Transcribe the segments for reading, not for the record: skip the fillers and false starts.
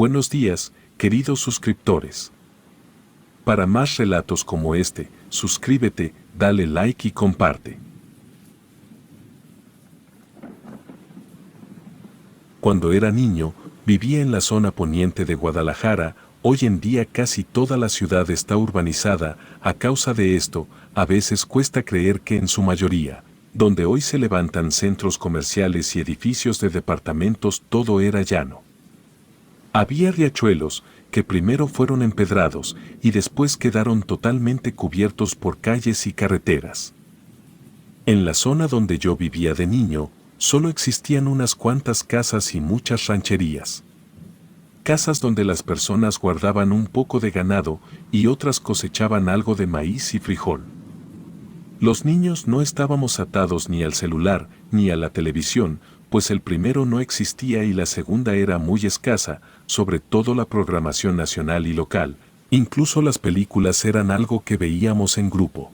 Buenos días, queridos suscriptores. Para más relatos como este, suscríbete, dale like y comparte. Cuando era niño, vivía en la zona poniente de Guadalajara. Hoy en día casi toda la ciudad está urbanizada. A causa de esto, a veces cuesta creer que en su mayoría, donde hoy se levantan centros comerciales y edificios de departamentos, todo era llano. Había riachuelos, que primero fueron empedrados y después quedaron totalmente cubiertos por calles y carreteras. En la zona donde yo vivía de niño, solo existían unas cuantas casas y muchas rancherías. Casas donde las personas guardaban un poco de ganado y otras cosechaban algo de maíz y frijol. Los niños no estábamos atados ni al celular ni a la televisión, pues el primero no existía y la segunda era muy escasa, sobre todo la programación nacional y local. Incluso las películas eran algo que veíamos en grupo.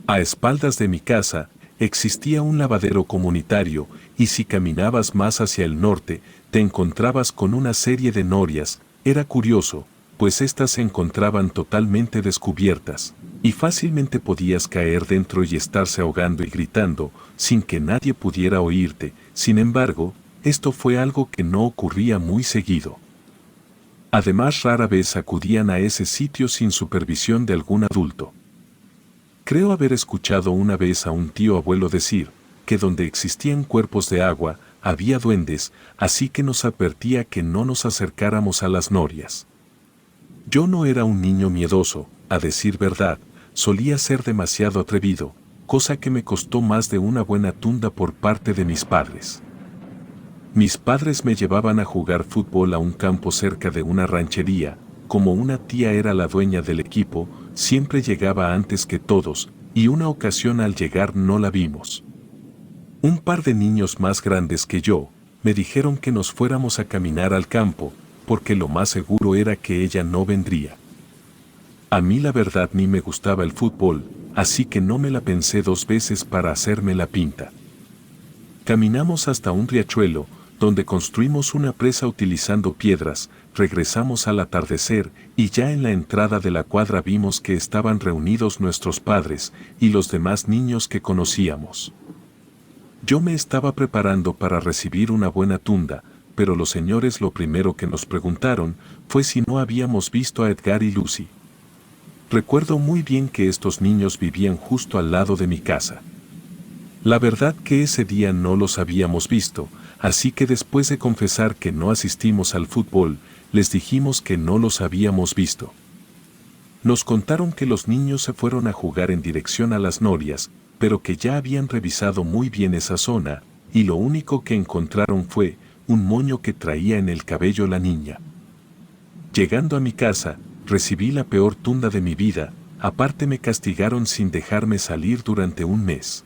A espaldas de mi casa, existía un lavadero comunitario, y si caminabas más hacia el norte, te encontrabas con una serie de norias. Era curioso, pues éstas se encontraban totalmente descubiertas, y fácilmente podías caer dentro y estarse ahogando y gritando, sin que nadie pudiera oírte. Sin embargo, esto fue algo que no ocurría muy seguido. Además, rara vez acudían a ese sitio sin supervisión de algún adulto. Creo haber escuchado una vez a un tío abuelo decir que donde existían cuerpos de agua, había duendes, así que nos advertía que no nos acercáramos a las norias. Yo no era un niño miedoso, a decir verdad, solía ser demasiado atrevido, cosa que me costó más de una buena tunda por parte de mis padres. Mis padres me llevaban a jugar fútbol a un campo cerca de una ranchería. Como una tía era la dueña del equipo, siempre llegaba antes que todos, y una ocasión al llegar no la vimos. Un par de niños más grandes que yo, me dijeron que nos fuéramos a caminar al campo, porque lo más seguro era que ella no vendría. A mí la verdad ni me gustaba el fútbol, así que no me la pensé dos veces para hacerme la pinta. Caminamos hasta un riachuelo, donde construimos una presa utilizando piedras. Regresamos al atardecer, y ya en la entrada de la cuadra vimos que estaban reunidos nuestros padres y los demás niños que conocíamos. Yo me estaba preparando para recibir una buena tunda, pero los señores lo primero que nos preguntaron fue si no habíamos visto a Edgar y Lucy. Recuerdo muy bien que estos niños vivían justo al lado de mi casa. La verdad que ese día no los habíamos visto, así que después de confesar que no asistimos al fútbol, les dijimos que no los habíamos visto. Nos contaron que los niños se fueron a jugar en dirección a las norias, pero que ya habían revisado muy bien esa zona, y lo único que encontraron fue un moño que traía en el cabello la niña. Llegando a mi casa, recibí la peor tunda de mi vida. Aparte me castigaron sin dejarme salir durante un mes.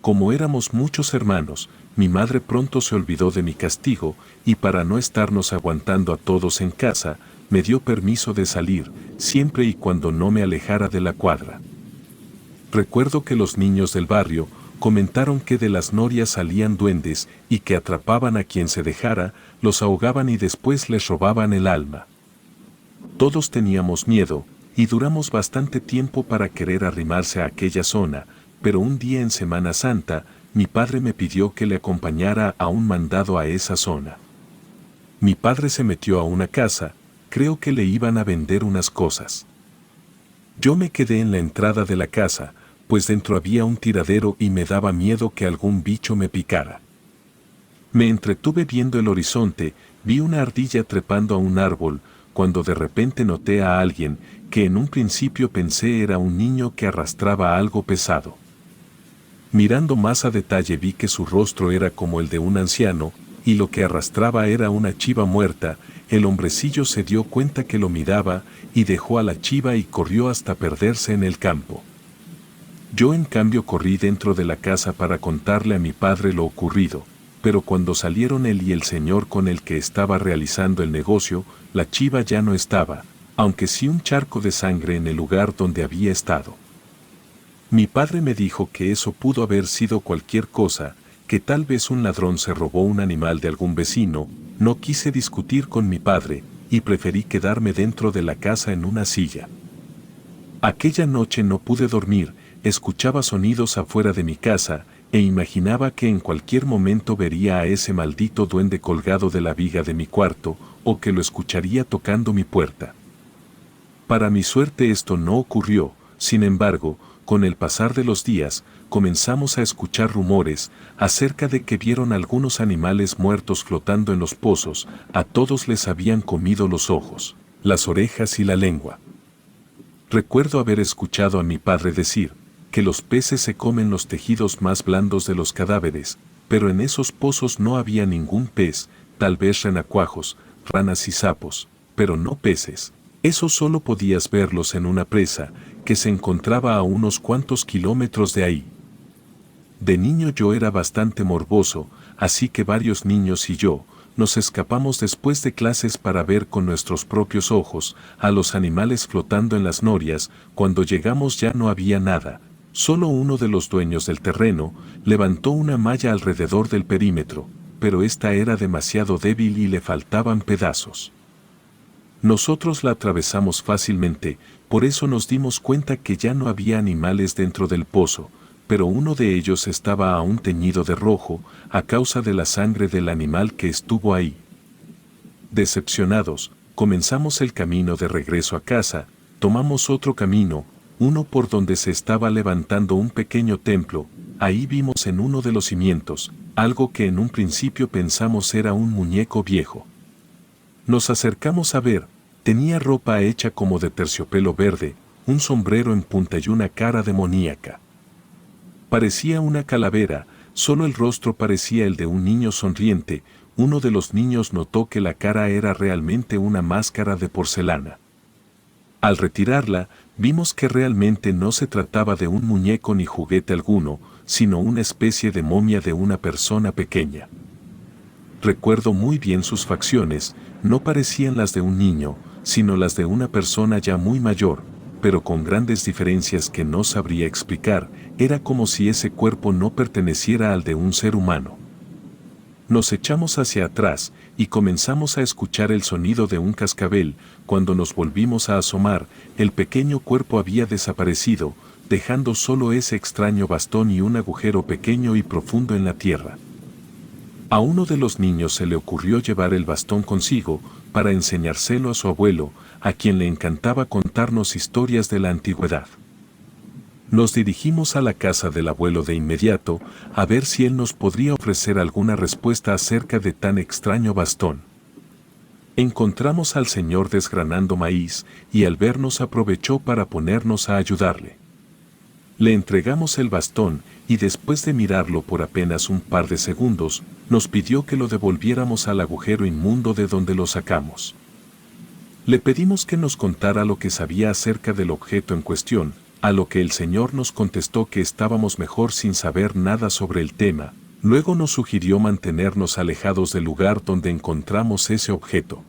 Como éramos muchos hermanos, mi madre pronto se olvidó de mi castigo, y para no estarnos aguantando a todos en casa, me dio permiso de salir, siempre y cuando no me alejara de la cuadra. Recuerdo que los niños del barrio comentaron que de las norias salían duendes y que atrapaban a quien se dejara, los ahogaban y después les robaban el alma. Todos teníamos miedo, y duramos bastante tiempo para querer arrimarse a aquella zona, pero un día en Semana Santa, mi padre me pidió que le acompañara a un mandado a esa zona. Mi padre se metió a una casa, creo que le iban a vender unas cosas. Yo me quedé en la entrada de la casa, pues dentro había un tiradero y me daba miedo que algún bicho me picara. Me entretuve viendo el horizonte, vi una ardilla trepando a un árbol, cuando de repente noté a alguien, que en un principio pensé era un niño que arrastraba algo pesado. Mirando más a detalle vi que su rostro era como el de un anciano, y lo que arrastraba era una chiva muerta. El hombrecillo se dio cuenta que lo miraba, y dejó a la chiva y corrió hasta perderse en el campo. Yo en cambio corrí dentro de la casa para contarle a mi padre lo ocurrido, pero cuando salieron él y el señor con el que estaba realizando el negocio, la chiva ya no estaba, aunque sí un charco de sangre en el lugar donde había estado. Mi padre me dijo que eso pudo haber sido cualquier cosa, que tal vez un ladrón se robó un animal de algún vecino, No quise discutir con mi padre, y preferí quedarme dentro de la casa en una silla. Aquella noche no pude dormir, escuchaba sonidos afuera de mi casa, e imaginaba que en cualquier momento vería a ese maldito duende colgado de la viga de mi cuarto, o que lo escucharía tocando mi puerta. Para mi suerte esto no ocurrió, sin embargo, con el pasar de los días, comenzamos a escuchar rumores acerca de que vieron algunos animales muertos flotando en los pozos, a todos les habían comido los ojos, las orejas y la lengua. Recuerdo haber escuchado a mi padre decir que los peces se comen los tejidos más blandos de los cadáveres, pero en esos pozos no había ningún pez, tal vez renacuajos, ranas y sapos, pero no peces. Eso solo podías verlos en una presa que se encontraba a unos cuantos kilómetros de ahí. De niño yo era bastante morboso, así que varios niños y yo nos escapamos después de clases para ver con nuestros propios ojos a los animales flotando en las norias. Cuando llegamos ya no había nada, solo uno de los dueños del terreno levantó una malla alrededor del perímetro, pero esta era demasiado débil y le faltaban pedazos. Nosotros la atravesamos fácilmente, por eso nos dimos cuenta que ya no había animales dentro del pozo, pero uno de ellos estaba aún teñido de rojo a causa de la sangre del animal que estuvo ahí. Decepcionados, comenzamos el camino de regreso a casa, tomamos otro camino, uno por donde se estaba levantando un pequeño templo. Ahí vimos en uno de los cimientos algo que en un principio pensamos era un muñeco viejo. Nos acercamos a ver, tenía ropa hecha como de terciopelo verde, un sombrero en punta y una cara demoníaca. Parecía una calavera, solo el rostro parecía el de un niño sonriente. Uno de los niños notó que la cara era realmente una máscara de porcelana. Al retirarla, vimos que realmente no se trataba de un muñeco ni juguete alguno, sino una especie de momia de una persona pequeña. Recuerdo muy bien sus facciones, no parecían las de un niño, sino las de una persona ya muy mayor, pero con grandes diferencias que no sabría explicar. Era como si ese cuerpo no perteneciera al de un ser humano. Nos echamos hacia atrás y comenzamos a escuchar el sonido de un cascabel. Cuando nos volvimos a asomar, el pequeño cuerpo había desaparecido, dejando solo ese extraño bastón y un agujero pequeño y profundo en la tierra. A uno de los niños se le ocurrió llevar el bastón consigo para enseñárselo a su abuelo, a quien le encantaba contarnos historias de la antigüedad. Nos dirigimos a la casa del abuelo de inmediato a ver si él nos podría ofrecer alguna respuesta acerca de tan extraño bastón. Encontramos al señor desgranando maíz y al vernos aprovechó para ponernos a ayudarle. Le entregamos el bastón y después de mirarlo por apenas un par de segundos, nos pidió que lo devolviéramos al agujero inmundo de donde lo sacamos. Le pedimos que nos contara lo que sabía acerca del objeto en cuestión, a lo que el señor nos contestó que estábamos mejor sin saber nada sobre el tema. Luego nos sugirió mantenernos alejados del lugar donde encontramos ese objeto.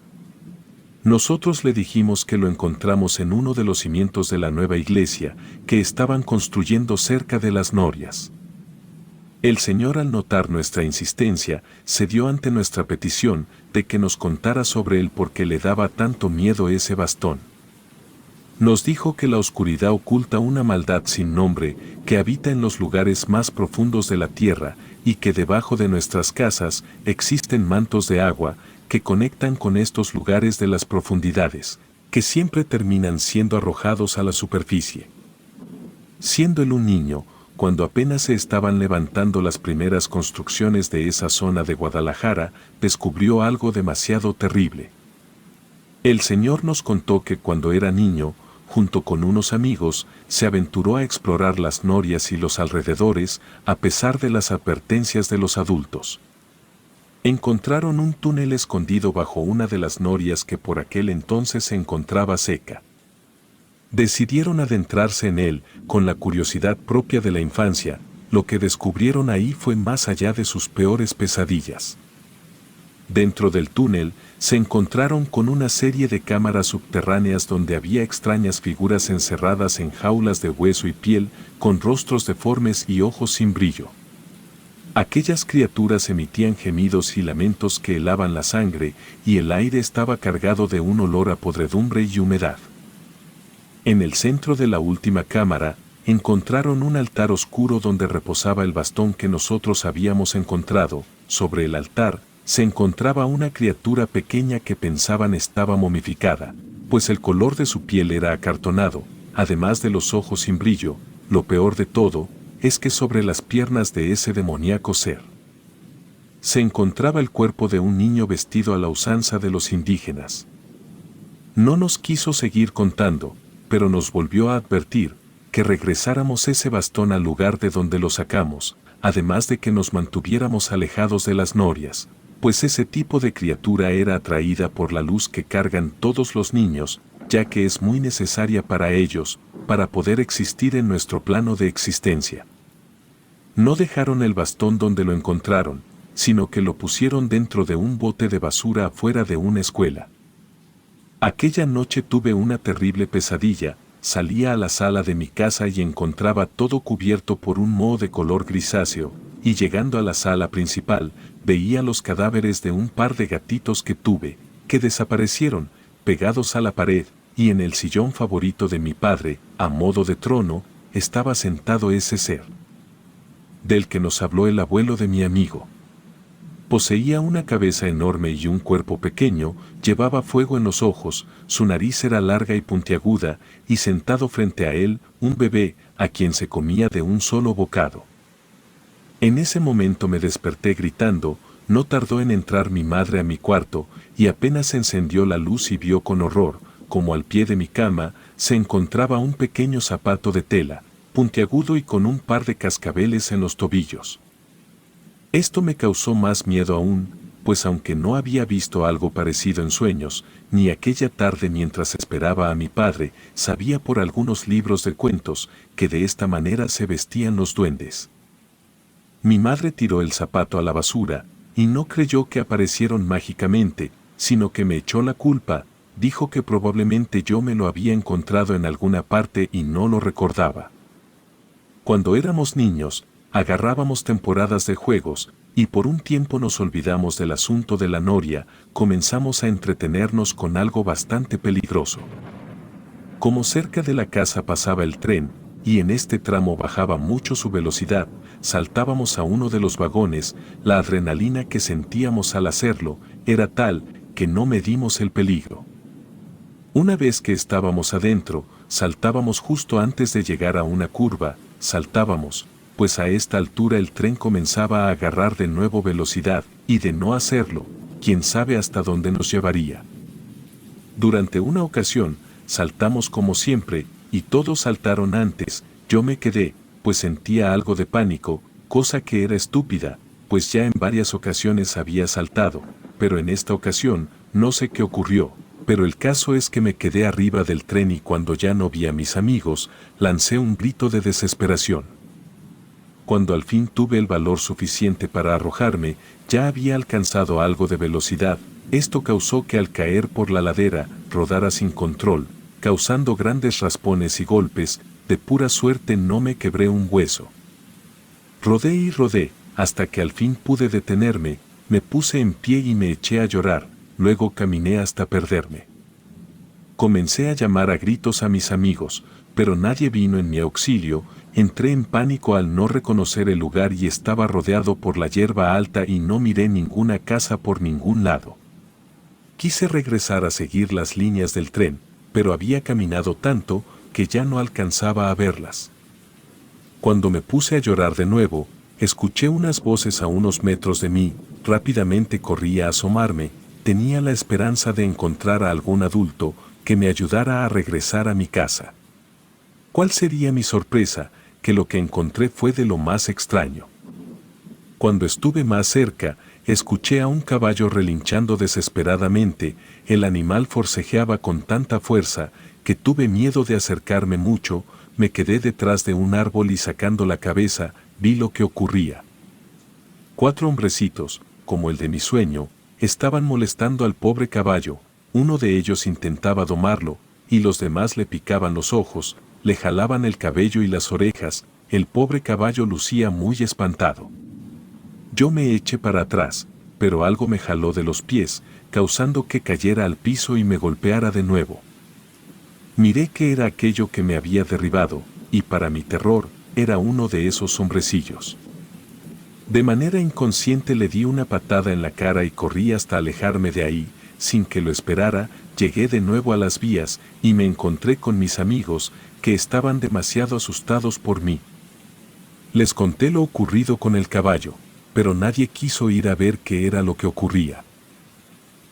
Nosotros le dijimos que lo encontramos en uno de los cimientos de la nueva iglesia que estaban construyendo cerca de las norias. El señor, al notar nuestra insistencia, cedió ante nuestra petición de que nos contara sobre él por qué le daba tanto miedo ese bastón. Nos dijo que la oscuridad oculta una maldad sin nombre que habita en los lugares más profundos de la tierra y que debajo de nuestras casas existen mantos de agua que conectan con estos lugares de las profundidades, que siempre terminan siendo arrojados a la superficie. Siendo él un niño, cuando apenas se estaban levantando las primeras construcciones de esa zona de Guadalajara, descubrió algo demasiado terrible. El señor nos contó que cuando era niño, junto con unos amigos, se aventuró a explorar las norias y los alrededores, a pesar de las advertencias de los adultos. Encontraron un túnel escondido bajo una de las norias que por aquel entonces se encontraba seca. Decidieron adentrarse en él con la curiosidad propia de la infancia. Lo que descubrieron ahí fue más allá de sus peores pesadillas. Dentro del túnel se encontraron con una serie de cámaras subterráneas donde había extrañas figuras encerradas en jaulas de hueso y piel, con rostros deformes y ojos sin brillo. Aquellas criaturas emitían gemidos y lamentos que helaban la sangre, y el aire estaba cargado de un olor a podredumbre y humedad. En el centro de la última cámara, encontraron un altar oscuro donde reposaba el bastón que nosotros habíamos encontrado. Sobre el altar, se encontraba una criatura pequeña que pensaban estaba momificada, pues el color de su piel era acartonado, además de los ojos sin brillo. Lo peor de todo, es que sobre las piernas de ese demoníaco ser se encontraba el cuerpo de un niño vestido a la usanza de los indígenas. No nos quiso seguir contando, pero nos volvió a advertir que regresáramos ese bastón al lugar de donde lo sacamos, además de que nos mantuviéramos alejados de las norias, pues ese tipo de criatura era atraída por la luz que cargan todos los niños, ya que es muy necesaria para ellos, para poder existir en nuestro plano de existencia. No dejaron el bastón donde lo encontraron, sino que lo pusieron dentro de un bote de basura afuera de una escuela. Aquella noche tuve una terrible pesadilla. Salía a la sala de mi casa y encontraba todo cubierto por un moho de color grisáceo, y llegando a la sala principal, veía los cadáveres de un par de gatitos que tuve, que desaparecieron, pegados a la pared, y en el sillón favorito de mi padre, a modo de trono, estaba sentado ese ser del que nos habló el abuelo de mi amigo. Poseía una cabeza enorme y un cuerpo pequeño, llevaba fuego en los ojos, su nariz era larga y puntiaguda, y sentado frente a él, un bebé, a quien se comía de un solo bocado. En ese momento me desperté gritando. No tardó en entrar mi madre a mi cuarto, y apenas encendió la luz y vio con horror, como al pie de mi cama, se encontraba un pequeño zapato de tela, puntiagudo y con un par de cascabeles en los tobillos. Esto me causó más miedo aún, pues aunque no había visto algo parecido en sueños, ni aquella tarde mientras esperaba a mi padre, sabía por algunos libros de cuentos que de esta manera se vestían los duendes. Mi madre tiró el zapato a la basura, y no creyó que aparecieron mágicamente, sino que me echó la culpa. Dijo que probablemente yo me lo había encontrado en alguna parte y no lo recordaba. Cuando éramos niños, agarrábamos temporadas de juegos, y por un tiempo nos olvidamos del asunto de la noria, comenzamos a entretenernos con algo bastante peligroso. Como cerca de la casa pasaba el tren, y en este tramo bajaba mucho su velocidad, saltábamos a uno de los vagones. La adrenalina que sentíamos al hacerlo era tal que no medimos el peligro. Una vez que estábamos adentro, saltábamos justo antes de llegar a una curva, saltábamos, pues a esta altura el tren comenzaba a agarrar de nuevo velocidad, y de no hacerlo, quién sabe hasta dónde nos llevaría. Durante una ocasión, saltamos como siempre, y todos saltaron antes. Yo me quedé, pues sentía algo de pánico, cosa que era estúpida, pues ya en varias ocasiones había saltado, pero en esta ocasión, no sé qué ocurrió, pero el caso es que me quedé arriba del tren y cuando ya no vi a mis amigos, lancé un grito de desesperación. Cuando al fin tuve el valor suficiente para arrojarme, ya había alcanzado algo de velocidad. Esto causó que al caer por la ladera, rodara sin control, causando grandes raspones y golpes. De pura suerte no me quebré un hueso. Rodé y rodé, hasta que al fin pude detenerme, me puse en pie y me eché a llorar, luego caminé hasta perderme. Comencé a llamar a gritos a mis amigos, pero nadie vino en mi auxilio. Entré en pánico al no reconocer el lugar y estaba rodeado por la hierba alta y no miré ninguna casa por ningún lado. Quise regresar a seguir las líneas del tren, pero había caminado tanto que ya no alcanzaba a verlas. Cuando me puse a llorar de nuevo, escuché unas voces a unos metros de mí. Rápidamente corrí a asomarme. Tenía la esperanza de encontrar a algún adulto que me ayudara a regresar a mi casa. ¿Cuál sería mi sorpresa? Que lo que encontré fue de lo más extraño. Cuando estuve más cerca, escuché a un caballo relinchando desesperadamente. El animal forcejeaba con tanta fuerza que tuve miedo de acercarme mucho. Me quedé detrás de un árbol y sacando la cabeza, vi lo que ocurría. 4 hombrecitos, como el de mi sueño, estaban molestando al pobre caballo. Uno de ellos intentaba domarlo, y los demás le picaban los ojos, le jalaban el cabello y las orejas. El pobre caballo lucía muy espantado. Yo me eché para atrás, pero algo me jaló de los pies, causando que cayera al piso y me golpeara de nuevo. Miré que era aquello que me había derribado, y para mi terror, era uno de esos hombrecillos. De manera inconsciente le di una patada en la cara y corrí hasta alejarme de ahí. Sin que lo esperara, llegué de nuevo a las vías y me encontré con mis amigos, que estaban demasiado asustados por mí. Les conté lo ocurrido con el caballo, pero nadie quiso ir a ver qué era lo que ocurría.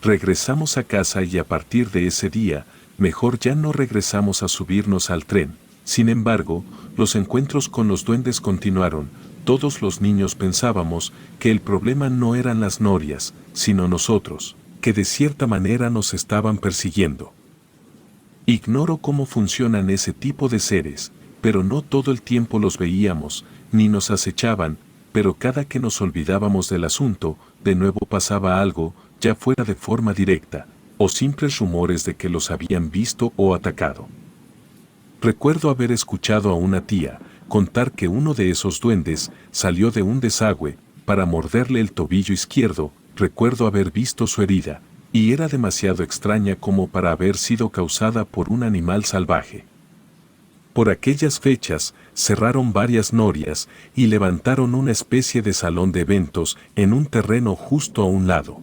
Regresamos a casa y a partir de ese día, mejor ya no regresamos a subirnos al tren. Sin embargo, los encuentros con los duendes continuaron. Todos los niños pensábamos que el problema no eran las norias, sino nosotros, que de cierta manera nos estaban persiguiendo. Ignoro cómo funcionan ese tipo de seres, pero no todo el tiempo los veíamos, ni nos acechaban, pero cada que nos olvidábamos del asunto, de nuevo pasaba algo, ya fuera de forma directa, o simples rumores de que los habían visto o atacado. Recuerdo haber escuchado a una tía contar que uno de esos duendes salió de un desagüe para morderle el tobillo izquierdo. Recuerdo haber visto su herida, y era demasiado extraña como para haber sido causada por un animal salvaje. Por aquellas fechas, cerraron varias norias y levantaron una especie de salón de eventos en un terreno justo a un lado.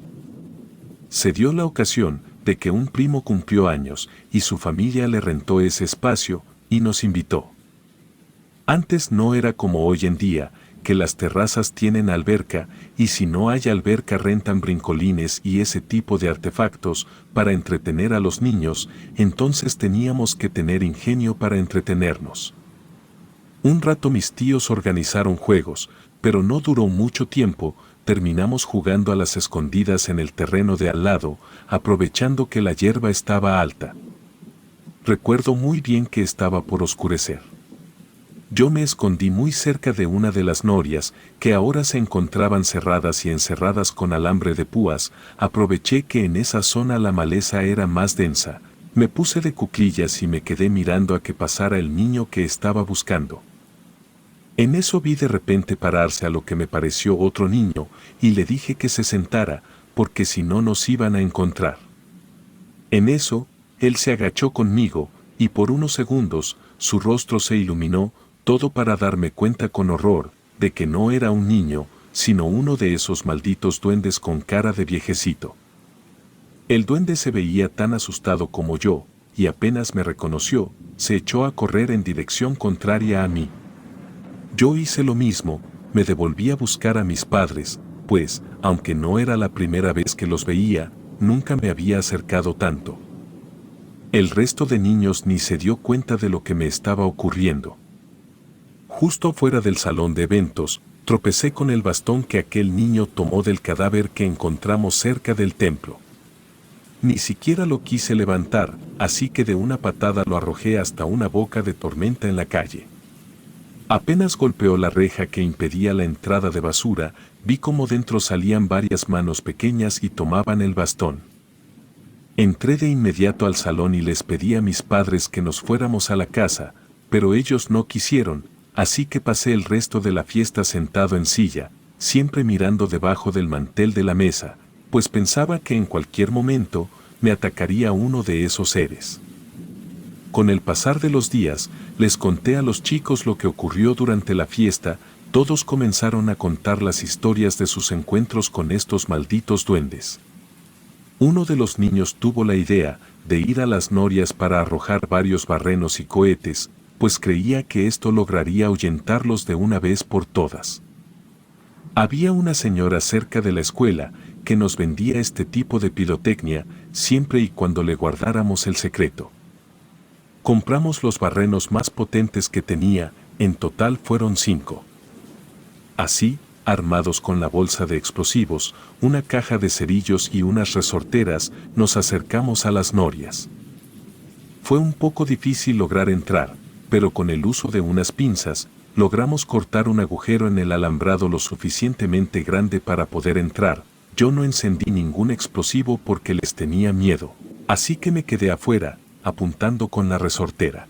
Se dio la ocasión de que un primo cumplió años y su familia le rentó ese espacio y nos invitó. Antes no era como hoy en día, que las terrazas tienen alberca y si no hay alberca rentan brincolines y ese tipo de artefactos para entretener a los niños, entonces teníamos que tener ingenio para entretenernos. Un rato mis tíos organizaron juegos, pero no duró mucho tiempo, terminamos jugando a las escondidas en el terreno de al lado, aprovechando que la hierba estaba alta. Recuerdo muy bien que estaba por oscurecer. Yo me escondí muy cerca de una de las norias, que ahora se encontraban cerradas y encerradas con alambre de púas. Aproveché que en esa zona la maleza era más densa. Me puse de cuclillas y me quedé mirando a que pasara el niño que estaba buscando. En eso vi de repente pararse a lo que me pareció otro niño, y le dije que se sentara, porque si no nos iban a encontrar. En eso, él se agachó conmigo, y por unos segundos, su rostro se iluminó, todo para darme cuenta con horror, de que no era un niño, sino uno de esos malditos duendes con cara de viejecito. El duende se veía tan asustado como yo, y apenas me reconoció, se echó a correr en dirección contraria a mí. Yo hice lo mismo, me devolví a buscar a mis padres, pues, aunque no era la primera vez que los veía, nunca me había acercado tanto. El resto de niños ni se dio cuenta de lo que me estaba ocurriendo. Justo fuera del salón de eventos, tropecé con el bastón que aquel niño tomó del cadáver que encontramos cerca del templo. Ni siquiera lo quise levantar, así que de una patada lo arrojé hasta una boca de tormenta en la calle. Apenas golpeó la reja que impedía la entrada de basura, vi cómo dentro salían varias manos pequeñas y tomaban el bastón. Entré de inmediato al salón y les pedí a mis padres que nos fuéramos a la casa, pero ellos no quisieron, así que pasé el resto de la fiesta sentado en silla, siempre mirando debajo del mantel de la mesa, pues pensaba que en cualquier momento me atacaría uno de esos seres. Con el pasar de los días, les conté a los chicos lo que ocurrió durante la fiesta. Todos comenzaron a contar las historias de sus encuentros con estos malditos duendes. Uno de los niños tuvo la idea de ir a las norias para arrojar varios barrenos y cohetes, pues creía que esto lograría ahuyentarlos de una vez por todas. Había una señora cerca de la escuela que nos vendía este tipo de pirotecnia siempre y cuando le guardáramos el secreto. Compramos los barrenos más potentes que tenía, en total fueron 5. Así, armados con la bolsa de explosivos, una caja de cerillos y unas resorteras, nos acercamos a las norias. Fue un poco difícil lograr entrar, pero con el uso de unas pinzas, logramos cortar un agujero en el alambrado lo suficientemente grande para poder entrar. Yo no encendí ningún explosivo porque les tenía miedo, así que me quedé afuera, apuntando con la resortera.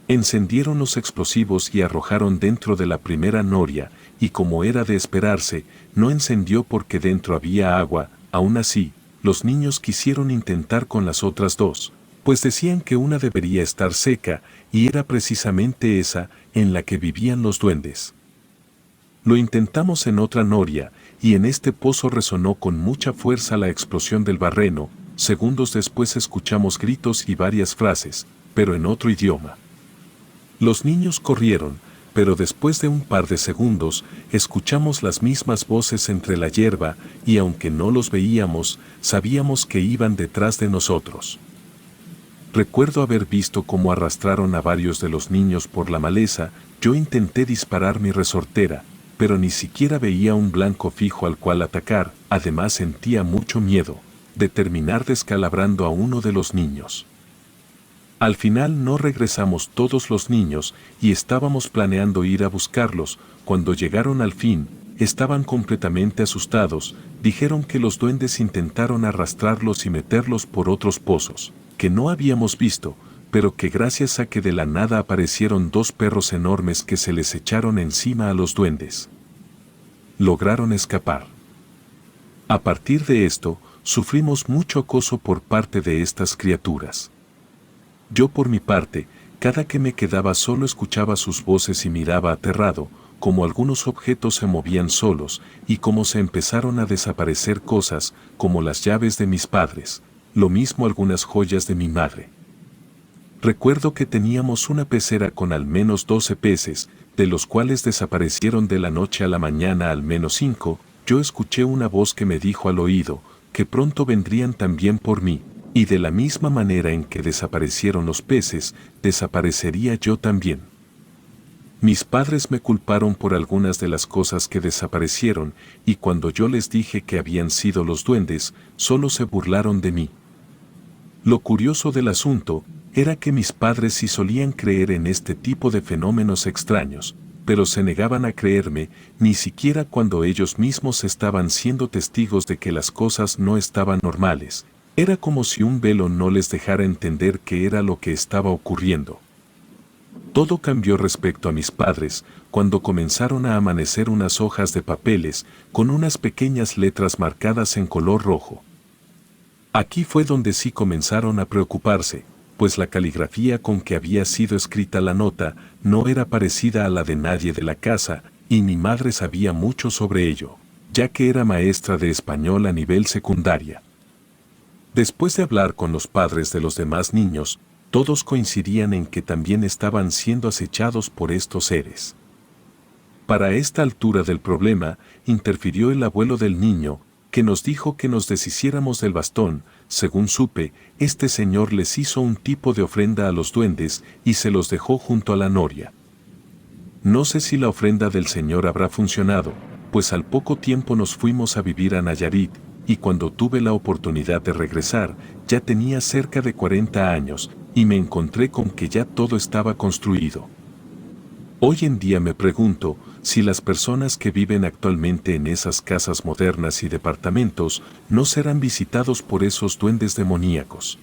Encendieron los explosivos y arrojaron dentro de la primera noria, y como era de esperarse, no encendió porque dentro había agua. Aún así, los niños quisieron intentar con las otras dos, pues decían que una debería estar seca, y era precisamente esa en la que vivían los duendes. Lo intentamos en otra noria, y en este pozo resonó con mucha fuerza la explosión del barreno. Segundos después escuchamos gritos y varias frases, pero en otro idioma. Los niños corrieron, pero después de un par de segundos, escuchamos las mismas voces entre la hierba, y aunque no los veíamos, sabíamos que iban detrás de nosotros. Recuerdo haber visto cómo arrastraron a varios de los niños por la maleza. Yo intenté disparar mi resortera, pero ni siquiera veía un blanco fijo al cual atacar. Además sentía mucho miedo de terminar descalabrando a uno de los niños. Al final no regresamos todos los niños y estábamos planeando ir a buscarlos. Cuando llegaron al fin, estaban completamente asustados. Dijeron que los duendes intentaron arrastrarlos y meterlos por otros pozos que no habíamos visto, pero que gracias a que de la nada aparecieron dos perros enormes que se les echaron encima a los duendes, lograron escapar. A partir de esto, sufrimos mucho acoso por parte de estas criaturas. Yo por mi parte, cada que me quedaba solo escuchaba sus voces y miraba aterrado, como algunos objetos se movían solos y como se empezaron a desaparecer cosas, como las llaves de mis padres, lo mismo algunas joyas de mi madre. Recuerdo que teníamos una pecera con al menos 12 peces, de los cuales desaparecieron de la noche a la mañana al menos 5. Yo escuché una voz que me dijo al oído que pronto vendrían también por mí, y de la misma manera en que desaparecieron los peces, desaparecería yo también. Mis padres me culparon por algunas de las cosas que desaparecieron, y cuando yo les dije que habían sido los duendes, solo se burlaron de mí. Lo curioso del asunto era que mis padres sí solían creer en este tipo de fenómenos extraños, pero se negaban a creerme, ni siquiera cuando ellos mismos estaban siendo testigos de que las cosas no estaban normales. Era como si un velo no les dejara entender qué era lo que estaba ocurriendo. Todo cambió respecto a mis padres cuando comenzaron a amanecer unas hojas de papeles con unas pequeñas letras marcadas en color rojo. Aquí fue donde sí comenzaron a preocuparse, pues la caligrafía con que había sido escrita la nota no era parecida a la de nadie de la casa, y mi madre sabía mucho sobre ello, ya que era maestra de español a nivel secundaria. Después de hablar con los padres de los demás niños, todos coincidían en que también estaban siendo acechados por estos seres. Para esta altura del problema, interfirió el abuelo del niño, que nos dijo que nos deshiciéramos del bastón. Según supe, este señor les hizo un tipo de ofrenda a los duendes y se los dejó junto a la noria. No sé si la ofrenda del señor habrá funcionado, pues al poco tiempo nos fuimos a vivir a Nayarit, y cuando tuve la oportunidad de regresar, ya tenía cerca de 40 años, y me encontré con que ya todo estaba construido. Hoy en día me pregunto si las personas que viven actualmente en esas casas modernas y departamentos no serán visitados por esos duendes demoníacos.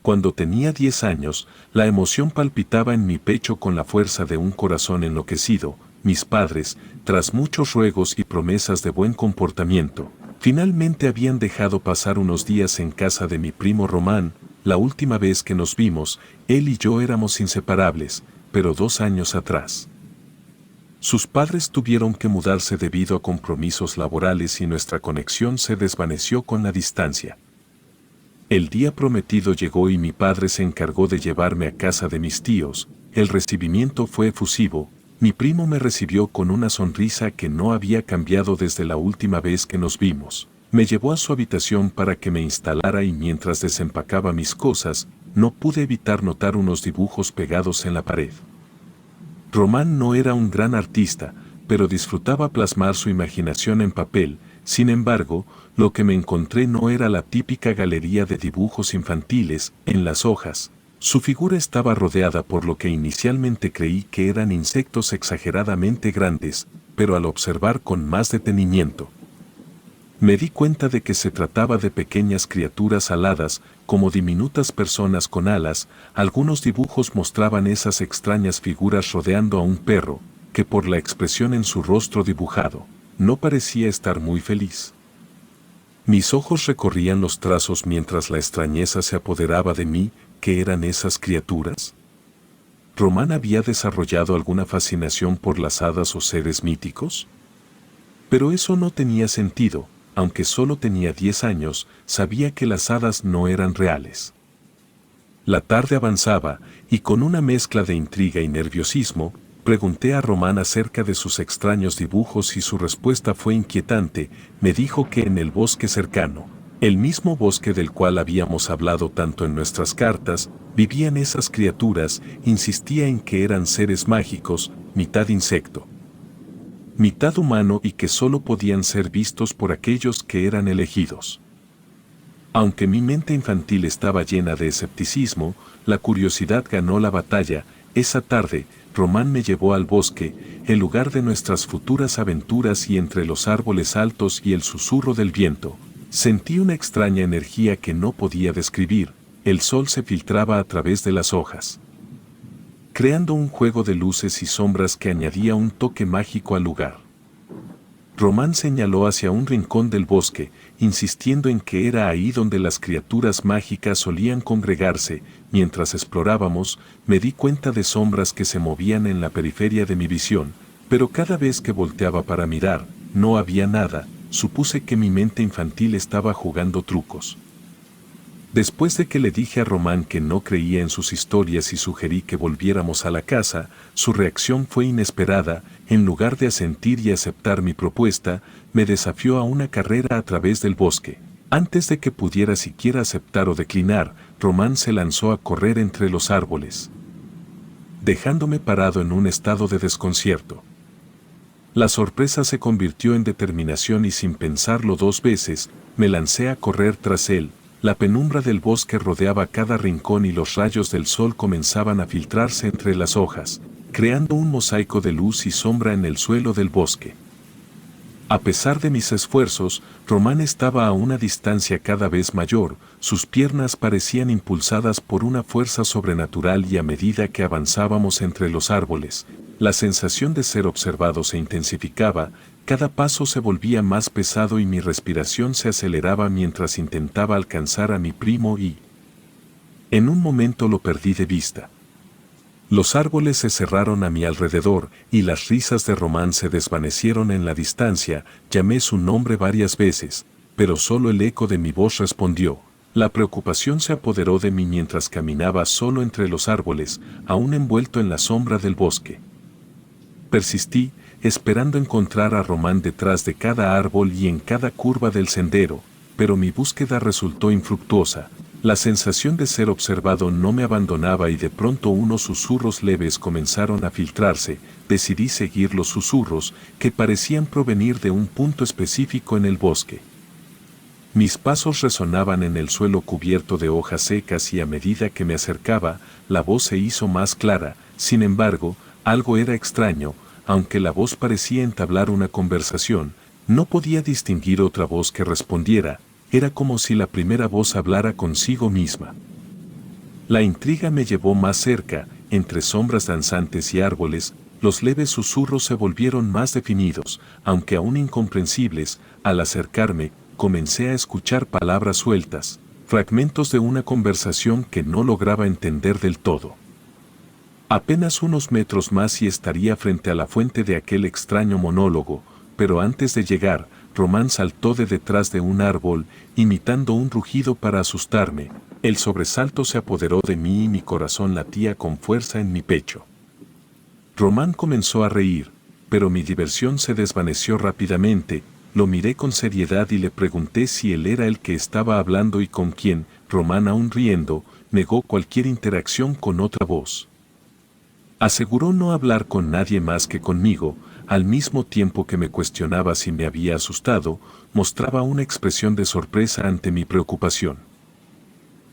Cuando tenía 10 años, la emoción palpitaba en mi pecho con la fuerza de un corazón enloquecido. Mis padres, tras muchos ruegos y promesas de buen comportamiento, finalmente habían dejado pasar unos días en casa de mi primo Román. La última vez que nos vimos, él y yo éramos inseparables, pero 2 años atrás. Sus padres tuvieron que mudarse debido a compromisos laborales y nuestra conexión se desvaneció con la distancia. El día prometido llegó y mi padre se encargó de llevarme a casa de mis tíos. El recibimiento fue efusivo. Mi primo me recibió con una sonrisa que no había cambiado desde la última vez que nos vimos. Me llevó a su habitación para que me instalara y mientras desempacaba mis cosas, no pude evitar notar unos dibujos pegados en la pared. Román no era un gran artista, pero disfrutaba plasmar su imaginación en papel. Sin embargo, lo que me encontré no era la típica galería de dibujos infantiles. En las hojas, su figura estaba rodeada por lo que inicialmente creí que eran insectos exageradamente grandes, pero al observar con más detenimiento, Me di cuenta de que se trataba de pequeñas criaturas aladas, como diminutas personas con alas. Algunos dibujos mostraban esas extrañas figuras rodeando a un perro, que por la expresión en su rostro dibujado, no parecía estar muy feliz. Mis ojos recorrían los trazos mientras la extrañeza se apoderaba de mí. ¿Qué eran esas criaturas? ¿Román había desarrollado alguna fascinación por las hadas o seres míticos? Pero eso no tenía sentido. Aunque solo tenía 10 años, sabía que las hadas no eran reales. La tarde avanzaba, y con una mezcla de intriga y nerviosismo, pregunté a Román acerca de sus extraños dibujos y su respuesta fue inquietante. Me dijo que en el bosque cercano, el mismo bosque del cual habíamos hablado tanto en nuestras cartas, vivían esas criaturas. Insistía en que eran seres mágicos, mitad insecto, mitad humano, y que solo podían ser vistos por aquellos que eran elegidos. Aunque mi mente infantil estaba llena de escepticismo, la curiosidad ganó la batalla. Esa tarde, Román me llevó al bosque, el lugar de nuestras futuras aventuras, y entre los árboles altos y el susurro del viento, sentí una extraña energía que no podía describir. El sol se filtraba a través de las hojas, creando un juego de luces y sombras que añadía un toque mágico al lugar. Román señaló hacia un rincón del bosque, insistiendo en que era ahí donde las criaturas mágicas solían congregarse. Mientras explorábamos, me di cuenta de sombras que se movían en la periferia de mi visión, pero cada vez que volteaba para mirar, no había nada. Supuse que mi mente infantil estaba jugando trucos. Después de que le dije a Román que no creía en sus historias y sugerí que volviéramos a la casa, su reacción fue inesperada. En lugar de asentir y aceptar mi propuesta, me desafió a una carrera a través del bosque. Antes de que pudiera siquiera aceptar o declinar, Román se lanzó a correr entre los árboles, dejándome parado en un estado de desconcierto. La sorpresa se convirtió en determinación y sin pensarlo 2 veces, me lancé a correr tras él. La penumbra del bosque rodeaba cada rincón y los rayos del sol comenzaban a filtrarse entre las hojas, creando un mosaico de luz y sombra en el suelo del bosque. A pesar de mis esfuerzos, Román estaba a una distancia cada vez mayor. Sus piernas parecían impulsadas por una fuerza sobrenatural, y a medida que avanzábamos entre los árboles, la sensación de ser observado se intensificaba. Cada paso se volvía más pesado y mi respiración se aceleraba mientras intentaba alcanzar a mi primo, y en un momento lo perdí de vista. Los árboles se cerraron a mi alrededor y las risas de Román se desvanecieron en la distancia. Llamé su nombre varias veces, pero solo el eco de mi voz respondió. La preocupación se apoderó de mí mientras caminaba solo entre los árboles, aún envuelto en la sombra del bosque. Persistí, esperando encontrar a Román detrás de cada árbol y en cada curva del sendero, pero mi búsqueda resultó infructuosa. La sensación de ser observado no me abandonaba y de pronto unos susurros leves comenzaron a filtrarse. Decidí seguir los susurros, que parecían provenir de un punto específico en el bosque. Mis pasos resonaban en el suelo cubierto de hojas secas y a medida que me acercaba, la voz se hizo más clara. Sin embargo, algo era extraño. Aunque la voz parecía entablar una conversación, no podía distinguir otra voz que respondiera. Era como si la primera voz hablara consigo misma. La intriga me llevó más cerca. Entre sombras danzantes y árboles, los leves susurros se volvieron más definidos, aunque aún incomprensibles. Al acercarme, comencé a escuchar palabras sueltas, fragmentos de una conversación que no lograba entender del todo. Apenas unos metros más y estaría frente a la fuente de aquel extraño monólogo, pero antes de llegar, Román saltó de detrás de un árbol, imitando un rugido para asustarme. El sobresalto se apoderó de mí y mi corazón latía con fuerza en mi pecho. Román comenzó a reír, pero mi diversión se desvaneció rápidamente. Lo miré con seriedad y le pregunté si él era el que estaba hablando y con quién. Román, aún riendo, negó cualquier interacción con otra voz. Aseguró no hablar con nadie más que conmigo. Al mismo tiempo que me cuestionaba si me había asustado, mostraba una expresión de sorpresa ante mi preocupación.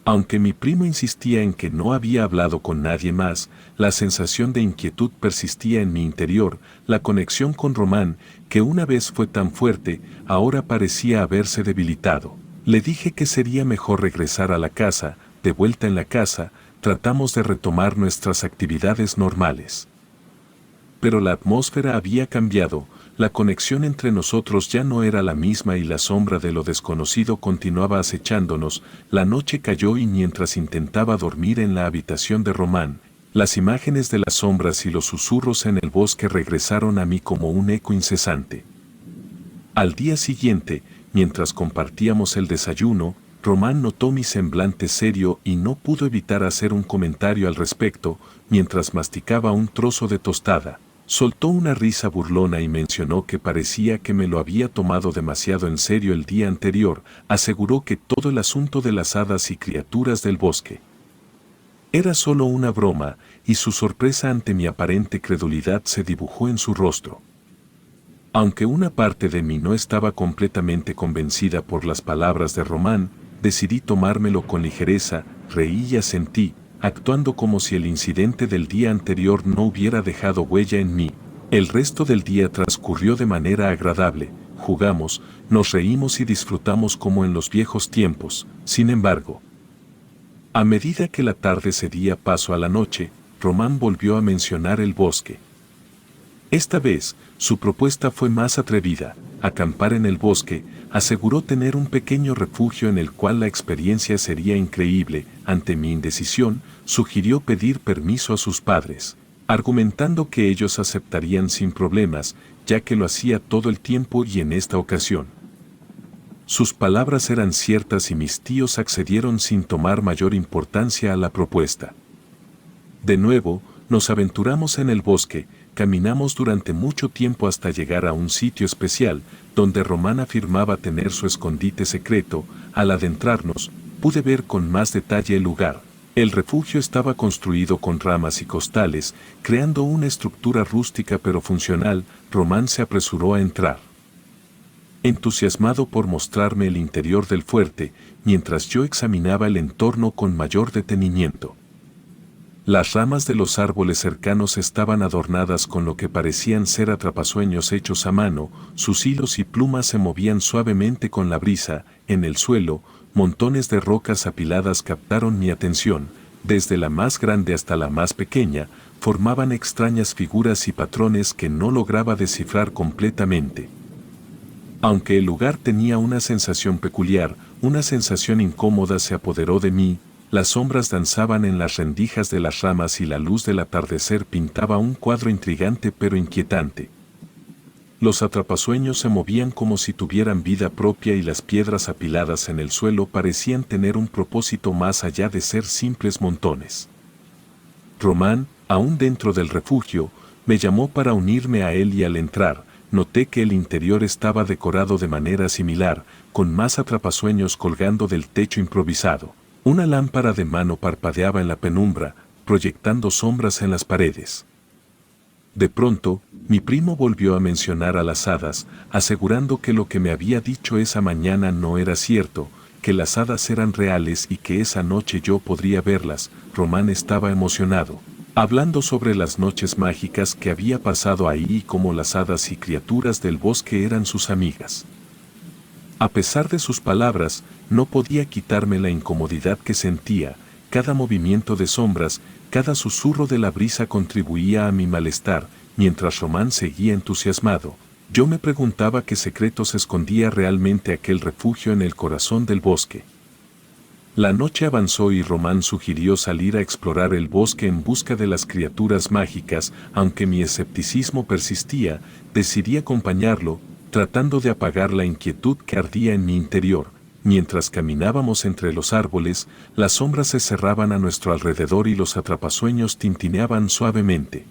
Aunque mi primo insistía en que no había hablado con nadie más, la sensación de inquietud persistía en mi interior. La conexión con Román, que una vez fue tan fuerte, ahora parecía haberse debilitado. Le dije que sería mejor regresar a la casa. De vuelta en la casa, tratamos de retomar nuestras actividades normales. Pero la atmósfera había cambiado, la conexión entre nosotros ya no era la misma y la sombra de lo desconocido continuaba acechándonos. La noche cayó y mientras intentaba dormir en la habitación de Román, las imágenes de las sombras y los susurros en el bosque regresaron a mí como un eco incesante. Al día siguiente, mientras compartíamos el desayuno, Román notó mi semblante serio y no pudo evitar hacer un comentario al respecto. Mientras masticaba un trozo de tostada, soltó una risa burlona y mencionó que parecía que me lo había tomado demasiado en serio el día anterior. Aseguró que todo el asunto de las hadas y criaturas del bosque era solo una broma, y su sorpresa ante mi aparente credulidad se dibujó en su rostro. Aunque una parte de mí no estaba completamente convencida por las palabras de Román, decidí tomármelo con ligereza. Reí y asentí, actuando como si el incidente del día anterior no hubiera dejado huella en mí. El resto del día transcurrió de manera agradable. Jugamos, nos reímos y disfrutamos como en los viejos tiempos. Sin embargo, a medida que la tarde cedía paso a la noche, Román volvió a mencionar el bosque. Esta vez, su propuesta fue más atrevida. Acampar en el bosque. Aseguró tener un pequeño refugio en el cual la experiencia sería increíble. Ante mi indecisión, sugirió pedir permiso a sus padres, argumentando que ellos aceptarían sin problemas, ya que lo hacía todo el tiempo y en esta ocasión. Sus palabras eran ciertas y mis tíos accedieron sin tomar mayor importancia a la propuesta. De nuevo, nos aventuramos en el bosque. Caminamos durante mucho tiempo hasta llegar a un sitio especial, donde Román afirmaba tener su escondite secreto. Al adentrarnos, pude ver con más detalle el lugar. El refugio estaba construido con ramas y costales, creando una estructura rústica pero funcional. Román se apresuró a entrar, entusiasmado por mostrarme el interior del fuerte, mientras yo examinaba el entorno con mayor detenimiento. Las ramas de los árboles cercanos estaban adornadas con lo que parecían ser atrapasueños hechos a mano. Sus hilos y plumas se movían suavemente con la brisa. En el suelo, montones de rocas apiladas captaron mi atención. Desde la más grande hasta la más pequeña, formaban extrañas figuras y patrones que no lograba descifrar completamente. Aunque el lugar tenía una sensación peculiar, una sensación incómoda se apoderó de mí. Las sombras danzaban en las rendijas de las ramas y la luz del atardecer pintaba un cuadro intrigante pero inquietante. Los atrapasueños se movían como si tuvieran vida propia y las piedras apiladas en el suelo parecían tener un propósito más allá de ser simples montones. Román, aún dentro del refugio, me llamó para unirme a él y al entrar, noté que el interior estaba decorado de manera similar, con más atrapasueños colgando del techo improvisado. Una lámpara de mano parpadeaba en la penumbra, proyectando sombras en las paredes. De pronto, mi primo volvió a mencionar a las hadas, asegurando que lo que me había dicho esa mañana no era cierto, que las hadas eran reales y que esa noche yo podría verlas. Román estaba emocionado, hablando sobre las noches mágicas que había pasado ahí y cómo las hadas y criaturas del bosque eran sus amigas. A pesar de sus palabras, no podía quitarme la incomodidad que sentía. Cada movimiento de sombras, cada susurro de la brisa contribuía a mi malestar. Mientras Román seguía entusiasmado, yo me preguntaba qué secretos escondía realmente aquel refugio en el corazón del bosque. La noche avanzó y Román sugirió salir a explorar el bosque en busca de las criaturas mágicas. Aunque mi escepticismo persistía, decidí acompañarlo, tratando de apagar la inquietud que ardía en mi interior. Mientras caminábamos entre los árboles, las sombras se cerraban a nuestro alrededor y los atrapasueños tintineaban suavemente.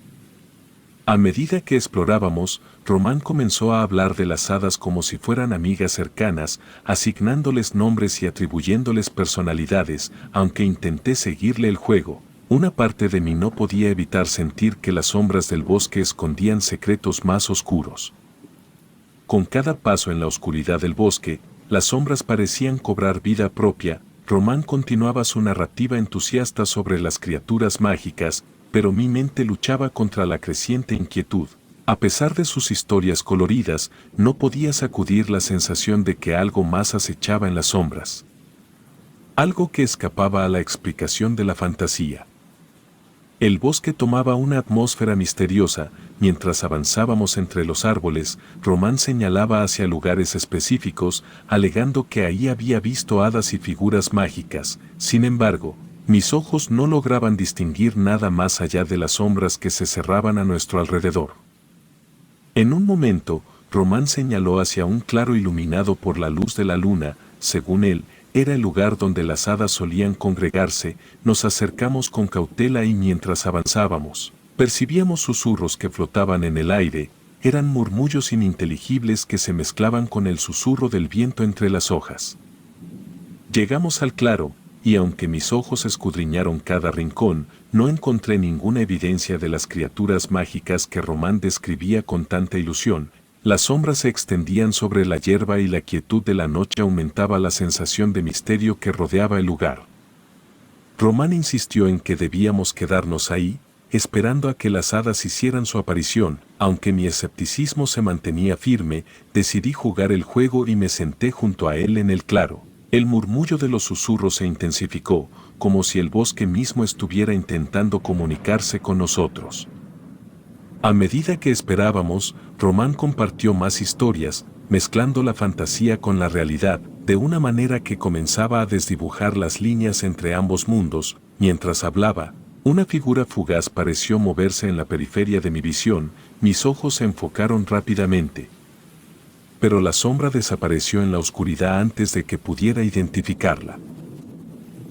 A medida que explorábamos, Román comenzó a hablar de las hadas como si fueran amigas cercanas, asignándoles nombres y atribuyéndoles personalidades. Aunque intenté seguirle el juego, una parte de mí no podía evitar sentir que las sombras del bosque escondían secretos más oscuros. Con cada paso en la oscuridad del bosque, las sombras parecían cobrar vida propia. Román continuaba su narrativa entusiasta sobre las criaturas mágicas, pero mi mente luchaba contra la creciente inquietud. A pesar de sus historias coloridas, no podía sacudir la sensación de que algo más acechaba en las sombras. Algo que escapaba a la explicación de la fantasía. El bosque tomaba una atmósfera misteriosa. Mientras avanzábamos entre los árboles, Román señalaba hacia lugares específicos, alegando que ahí había visto hadas y figuras mágicas. Sin embargo, mis ojos no lograban distinguir nada más allá de las sombras que se cerraban a nuestro alrededor. En un momento, Román señaló hacia un claro iluminado por la luz de la luna. Según él, era el lugar donde las hadas solían congregarse. Nos acercamos con cautela y mientras avanzábamos, percibíamos susurros que flotaban en el aire. Eran murmullos ininteligibles que se mezclaban con el susurro del viento entre las hojas. Llegamos al claro, y aunque mis ojos escudriñaron cada rincón, no encontré ninguna evidencia de las criaturas mágicas que Román describía con tanta ilusión. Las sombras se extendían sobre la hierba y la quietud de la noche aumentaba la sensación de misterio que rodeaba el lugar. Román insistió en que debíamos quedarnos ahí, esperando a que las hadas hicieran su aparición. Aunque mi escepticismo se mantenía firme, decidí jugar el juego y me senté junto a él en el claro. El murmullo de los susurros se intensificó, como si el bosque mismo estuviera intentando comunicarse con nosotros. A medida que esperábamos, Román compartió más historias, mezclando la fantasía con la realidad, de una manera que comenzaba a desdibujar las líneas entre ambos mundos. Mientras hablaba, una figura fugaz pareció moverse en la periferia de mi visión. Mis ojos se enfocaron rápidamente. Pero la sombra desapareció en la oscuridad antes de que pudiera identificarla.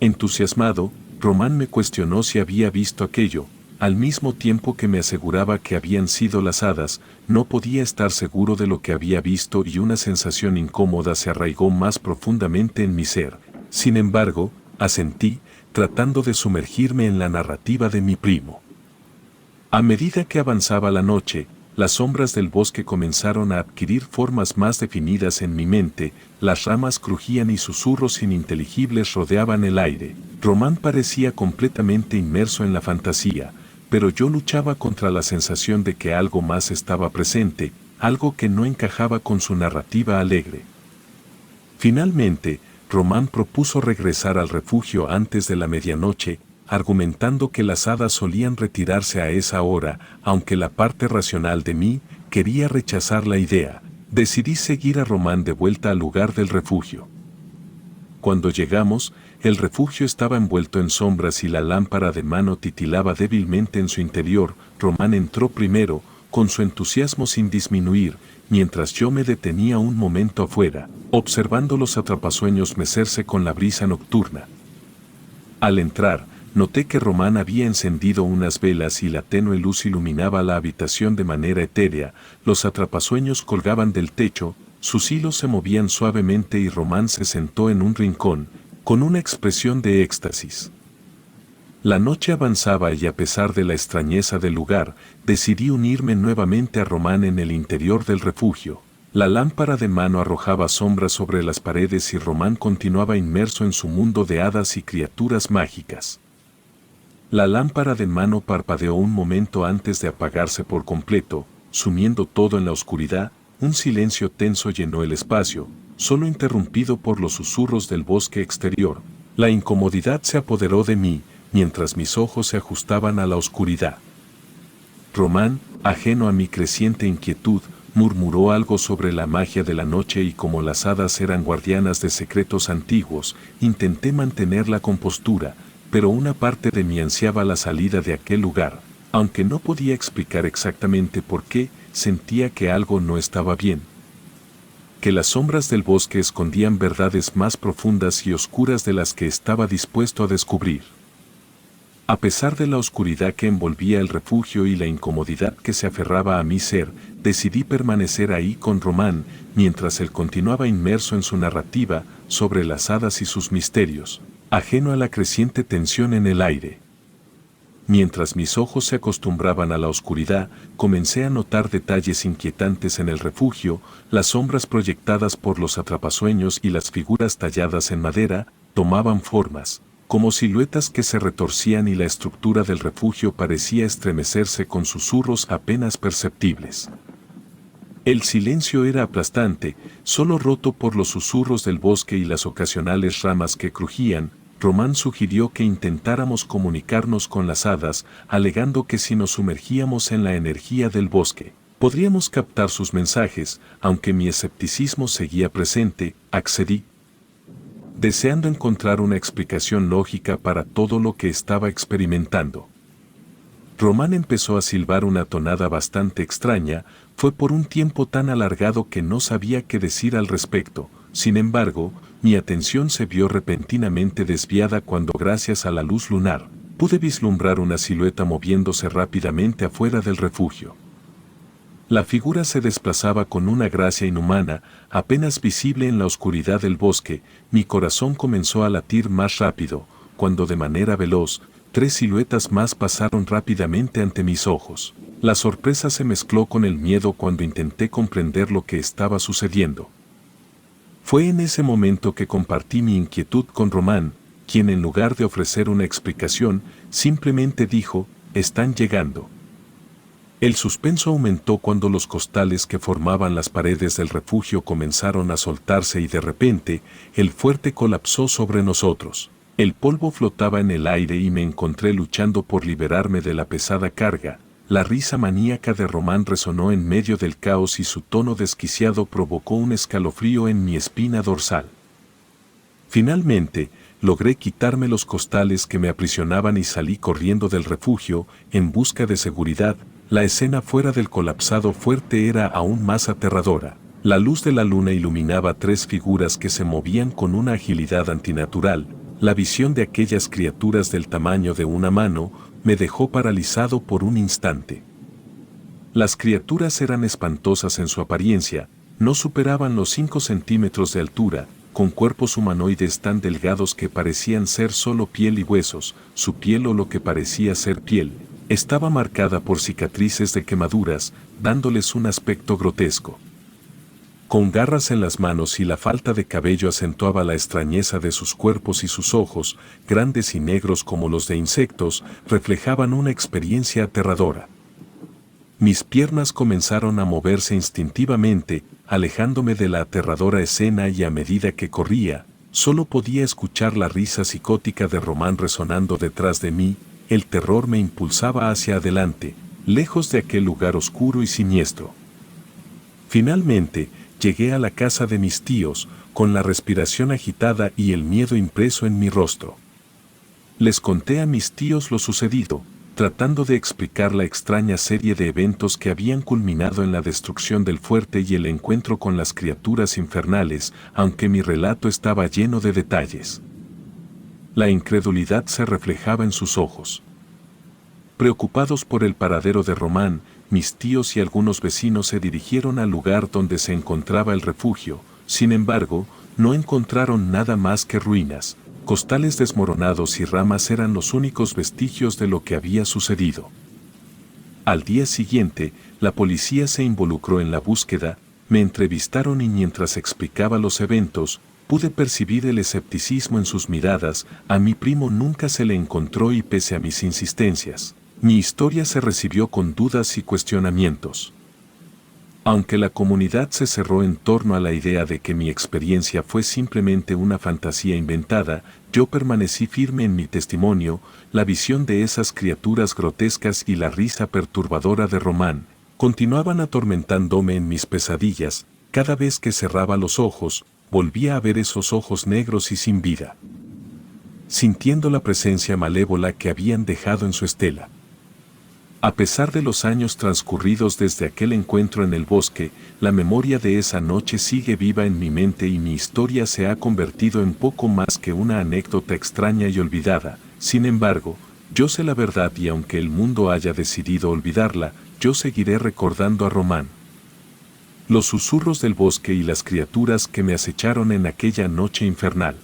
Entusiasmado, Román me cuestionó si había visto aquello. Al mismo tiempo que me aseguraba que habían sido las hadas, no podía estar seguro de lo que había visto y una sensación incómoda se arraigó más profundamente en mi ser. Sin embargo, asentí, tratando de sumergirme en la narrativa de mi primo. A medida que avanzaba la noche, las sombras del bosque comenzaron a adquirir formas más definidas en mi mente. Las ramas crujían y susurros ininteligibles rodeaban el aire. Román parecía completamente inmerso en la fantasía, pero yo luchaba contra la sensación de que algo más estaba presente, algo que no encajaba con su narrativa alegre. Finalmente, Román propuso regresar al refugio antes de la medianoche, argumentando que las hadas solían retirarse a esa hora. Aunque la parte racional de mí quería rechazar la idea, decidí seguir a Román de vuelta al lugar del refugio. Cuando llegamos, el refugio estaba envuelto en sombras y la lámpara de mano titilaba débilmente en su interior. Román entró primero, con su entusiasmo sin disminuir, mientras yo me detenía un momento afuera, observando los atrapasueños mecerse con la brisa nocturna. Al entrar, noté que Román había encendido unas velas y la tenue luz iluminaba la habitación de manera etérea. Los atrapasueños colgaban del techo, sus hilos se movían suavemente y Román se sentó en un rincón, con una expresión de éxtasis. La noche avanzaba y a pesar de la extrañeza del lugar, decidí unirme nuevamente a Román en el interior del refugio. La lámpara de mano arrojaba sombras sobre las paredes y Román continuaba inmerso en su mundo de hadas y criaturas mágicas. La lámpara de mano parpadeó un momento antes de apagarse por completo, sumiendo todo en la oscuridad. Un silencio tenso llenó el espacio, solo interrumpido por los susurros del bosque exterior. La incomodidad se apoderó de mí, mientras mis ojos se ajustaban a la oscuridad. Román, ajeno a mi creciente inquietud, murmuró algo sobre la magia de la noche y como las hadas eran guardianas de secretos antiguos. Intenté mantener la compostura, pero una parte de mí ansiaba la salida de aquel lugar. Aunque no podía explicar exactamente por qué, sentía que algo no estaba bien. Que las sombras del bosque escondían verdades más profundas y oscuras de las que estaba dispuesto a descubrir. A pesar de la oscuridad que envolvía el refugio y la incomodidad que se aferraba a mi ser, decidí permanecer ahí con Román, mientras él continuaba inmerso en su narrativa sobre las hadas y sus misterios, ajeno a la creciente tensión en el aire. Mientras mis ojos se acostumbraban a la oscuridad, comencé a notar detalles inquietantes en el refugio, las sombras proyectadas por los atrapasueños y las figuras talladas en madera, tomaban formas, como siluetas que se retorcían y la estructura del refugio parecía estremecerse con susurros apenas perceptibles. El silencio era aplastante, solo roto por los susurros del bosque y las ocasionales ramas que crujían. Román sugirió que intentáramos comunicarnos con las hadas, alegando que si nos sumergíamos en la energía del bosque, podríamos captar sus mensajes. Aunque mi escepticismo seguía presente, accedí, deseando encontrar una explicación lógica para todo lo que estaba experimentando. Román empezó a silbar una tonada bastante extraña. Fue por un tiempo tan alargado que no sabía qué decir al respecto. Sin embargo, mi atención se vio repentinamente desviada cuando, gracias a la luz lunar, pude vislumbrar una silueta moviéndose rápidamente afuera del refugio. La figura se desplazaba con una gracia inhumana, apenas visible en la oscuridad del bosque. Mi corazón comenzó a latir más rápido, cuando de manera veloz, 3 siluetas más pasaron rápidamente ante mis ojos. La sorpresa se mezcló con el miedo cuando intenté comprender lo que estaba sucediendo. Fue en ese momento que compartí mi inquietud con Román, quien en lugar de ofrecer una explicación, simplemente dijo: «Están llegando». El suspenso aumentó cuando los costales que formaban las paredes del refugio comenzaron a soltarse y de repente, el fuerte colapsó sobre nosotros. El polvo flotaba en el aire y me encontré luchando por liberarme de la pesada carga. La risa maníaca de Román resonó en medio del caos y su tono desquiciado provocó un escalofrío en mi espina dorsal. Finalmente, logré quitarme los costales que me aprisionaban y salí corriendo del refugio en busca de seguridad. La escena fuera del colapsado fuerte era aún más aterradora. La luz de la luna iluminaba 3 figuras que se movían con una agilidad antinatural. La visión de aquellas criaturas del tamaño de una mano me dejó paralizado por un instante. Las criaturas eran espantosas en su apariencia, no superaban los 5 centímetros de altura, con cuerpos humanoides tan delgados que parecían ser solo piel y huesos. Su piel, o lo que parecía ser piel, estaba marcada por cicatrices de quemaduras, dándoles un aspecto grotesco. Con garras en las manos y la falta de cabello acentuaba la extrañeza de sus cuerpos, y sus ojos, grandes y negros como los de insectos, reflejaban una experiencia aterradora. Mis piernas comenzaron a moverse instintivamente, alejándome de la aterradora escena, y a medida que corría, solo podía escuchar la risa psicótica de Román resonando detrás de mí. El terror me impulsaba hacia adelante, lejos de aquel lugar oscuro y siniestro. Finalmente, llegué a la casa de mis tíos, con la respiración agitada y el miedo impreso en mi rostro. Les conté a mis tíos lo sucedido, tratando de explicar la extraña serie de eventos que habían culminado en la destrucción del fuerte y el encuentro con las criaturas infernales, aunque mi relato estaba lleno de detalles. La incredulidad se reflejaba en sus ojos. Preocupados por el paradero de Román, mis tíos y algunos vecinos se dirigieron al lugar donde se encontraba el refugio. Sin embargo, no encontraron nada más que ruinas. Costales desmoronados y ramas eran los únicos vestigios de lo que había sucedido. Al día siguiente, la policía se involucró en la búsqueda. Me entrevistaron y mientras explicaba los eventos, pude percibir el escepticismo en sus miradas. A mi primo nunca se le encontró y, pese a mis insistencias, mi historia se recibió con dudas y cuestionamientos. Aunque la comunidad se cerró en torno a la idea de que mi experiencia fue simplemente una fantasía inventada, yo permanecí firme en mi testimonio. La visión de esas criaturas grotescas y la risa perturbadora de Román continuaban atormentándome en mis pesadillas. Cada vez que cerraba los ojos, volvía a ver esos ojos negros y sin vida, sintiendo la presencia malévola que habían dejado en su estela. A pesar de los años transcurridos desde aquel encuentro en el bosque, la memoria de esa noche sigue viva en mi mente y mi historia se ha convertido en poco más que una anécdota extraña y olvidada. Sin embargo, yo sé la verdad, y aunque el mundo haya decidido olvidarla, yo seguiré recordando a Román. Los susurros del bosque y las criaturas que me acecharon en aquella noche infernal.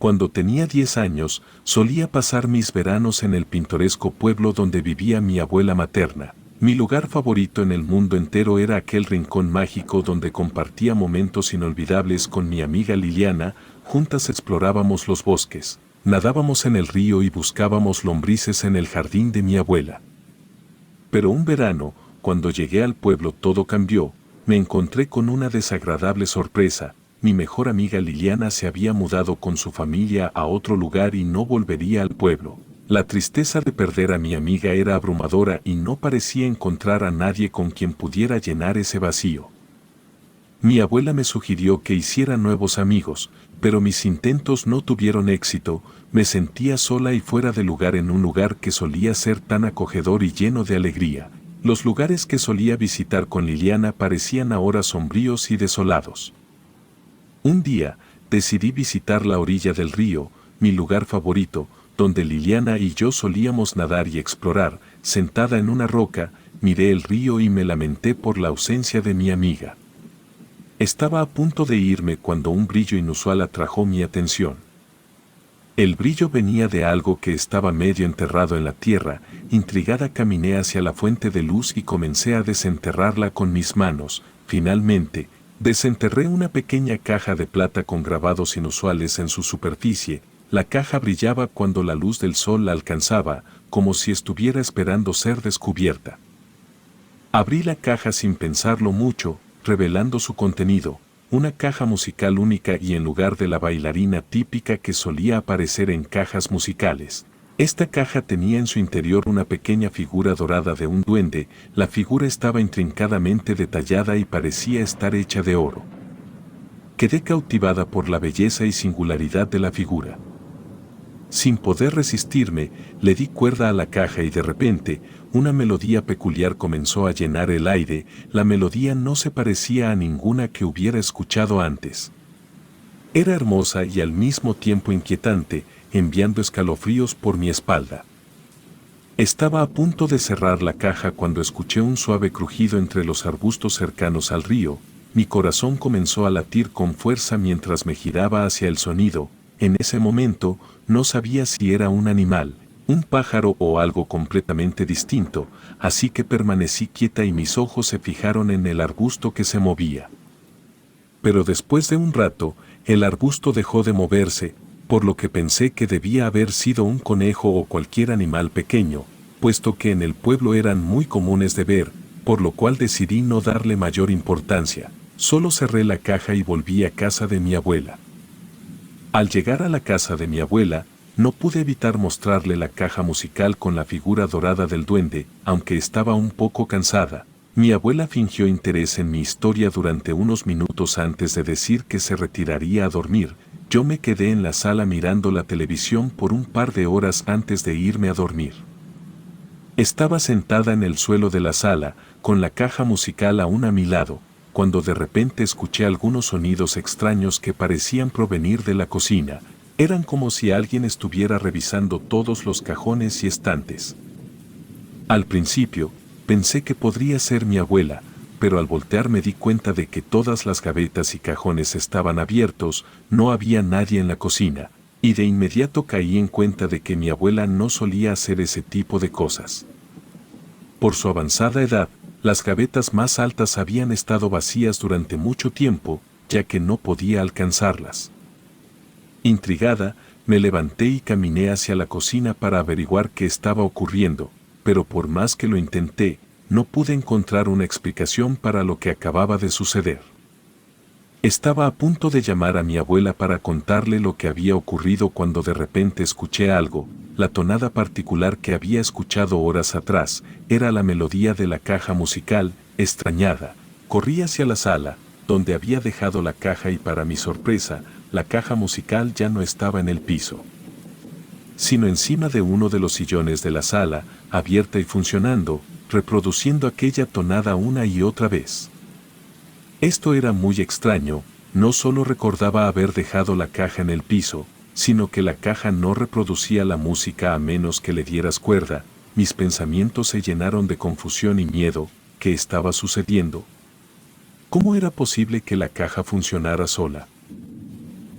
Cuando tenía 10 años, solía pasar mis veranos en el pintoresco pueblo donde vivía mi abuela materna. Mi lugar favorito en el mundo entero era aquel rincón mágico donde compartía momentos inolvidables con mi amiga Liliana. Juntas explorábamos los bosques, nadábamos en el río y buscábamos lombrices en el jardín de mi abuela. Pero un verano, cuando llegué al pueblo todo cambió. Me encontré con una desagradable sorpresa. Mi mejor amiga Liliana se había mudado con su familia a otro lugar y no volvería al pueblo. La tristeza de perder a mi amiga era abrumadora y no parecía encontrar a nadie con quien pudiera llenar ese vacío. Mi abuela me sugirió que hiciera nuevos amigos, pero mis intentos no tuvieron éxito. Me sentía sola y fuera de lugar en un lugar que solía ser tan acogedor y lleno de alegría. Los lugares que solía visitar con Liliana parecían ahora sombríos y desolados. Un día, decidí visitar la orilla del río, mi lugar favorito, donde Liliana y yo solíamos nadar y explorar. Sentada en una roca, miré el río y me lamenté por la ausencia de mi amiga. Estaba a punto de irme cuando un brillo inusual atrajo mi atención. El brillo venía de algo que estaba medio enterrado en la tierra. Intrigada caminé hacia la fuente de luz y comencé a desenterrarla con mis manos. Finalmente, desenterré una pequeña caja de plata con grabados inusuales en su superficie. La caja brillaba cuando la luz del sol la alcanzaba, como si estuviera esperando ser descubierta. Abrí la caja sin pensarlo mucho, revelando su contenido, una caja musical única y en lugar de la bailarina típica que solía aparecer en cajas musicales. Esta caja tenía en su interior una pequeña figura dorada de un duende. La figura estaba intrincadamente detallada y parecía estar hecha de oro. Quedé cautivada por la belleza y singularidad de la figura. Sin poder resistirme, le di cuerda a la caja y de repente, una melodía peculiar comenzó a llenar el aire. La melodía no se parecía a ninguna que hubiera escuchado antes. Era hermosa y al mismo tiempo inquietante, enviando escalofríos por mi espalda. Estaba a punto de cerrar la caja cuando escuché un suave crujido entre los arbustos cercanos al río. Mi corazón comenzó a latir con fuerza mientras me giraba hacia el sonido. En ese momento, no sabía si era un animal, un pájaro o algo completamente distinto, así que permanecí quieta y mis ojos se fijaron en el arbusto que se movía. Pero después de un rato, el arbusto dejó de moverse, por lo que pensé que debía haber sido un conejo o cualquier animal pequeño, puesto que en el pueblo eran muy comunes de ver, por lo cual decidí no darle mayor importancia. Solo cerré la caja y volví a casa de mi abuela. Al llegar a la casa de mi abuela, no pude evitar mostrarle la caja musical con la figura dorada del duende. Aunque estaba un poco cansada, mi abuela fingió interés en mi historia durante unos minutos antes de decir que se retiraría a dormir. Yo me quedé en la sala mirando la televisión por un par de horas antes de irme a dormir. Estaba sentada en el suelo de la sala, con la caja musical aún a mi lado, cuando de repente escuché algunos sonidos extraños que parecían provenir de la cocina. Eran como si alguien estuviera revisando todos los cajones y estantes. Al principio, pensé que podría ser mi abuela, pero al voltear me di cuenta de que todas las gavetas y cajones estaban abiertos. No había nadie en la cocina, y de inmediato caí en cuenta de que mi abuela no solía hacer ese tipo de cosas. Por su avanzada edad, las gavetas más altas habían estado vacías durante mucho tiempo, ya que no podía alcanzarlas. Intrigada, me levanté y caminé hacia la cocina para averiguar qué estaba ocurriendo, pero por más que lo intenté, no pude encontrar una explicación para lo que acababa de suceder. Estaba a punto de llamar a mi abuela para contarle lo que había ocurrido cuando de repente escuché algo. La tonada particular que había escuchado horas atrás era la melodía de la caja musical. Extrañada, corrí hacia la sala, donde había dejado la caja y para mi sorpresa, la caja musical ya no estaba en el piso, sino encima de uno de los sillones de la sala, abierta y funcionando, reproduciendo aquella tonada una y otra vez. Esto era muy extraño. No solo recordaba haber dejado la caja en el piso, sino que la caja no reproducía la música a menos que le dieras cuerda. Mis pensamientos se llenaron de confusión y miedo. ¿Qué estaba sucediendo? ¿Cómo era posible que la caja funcionara sola?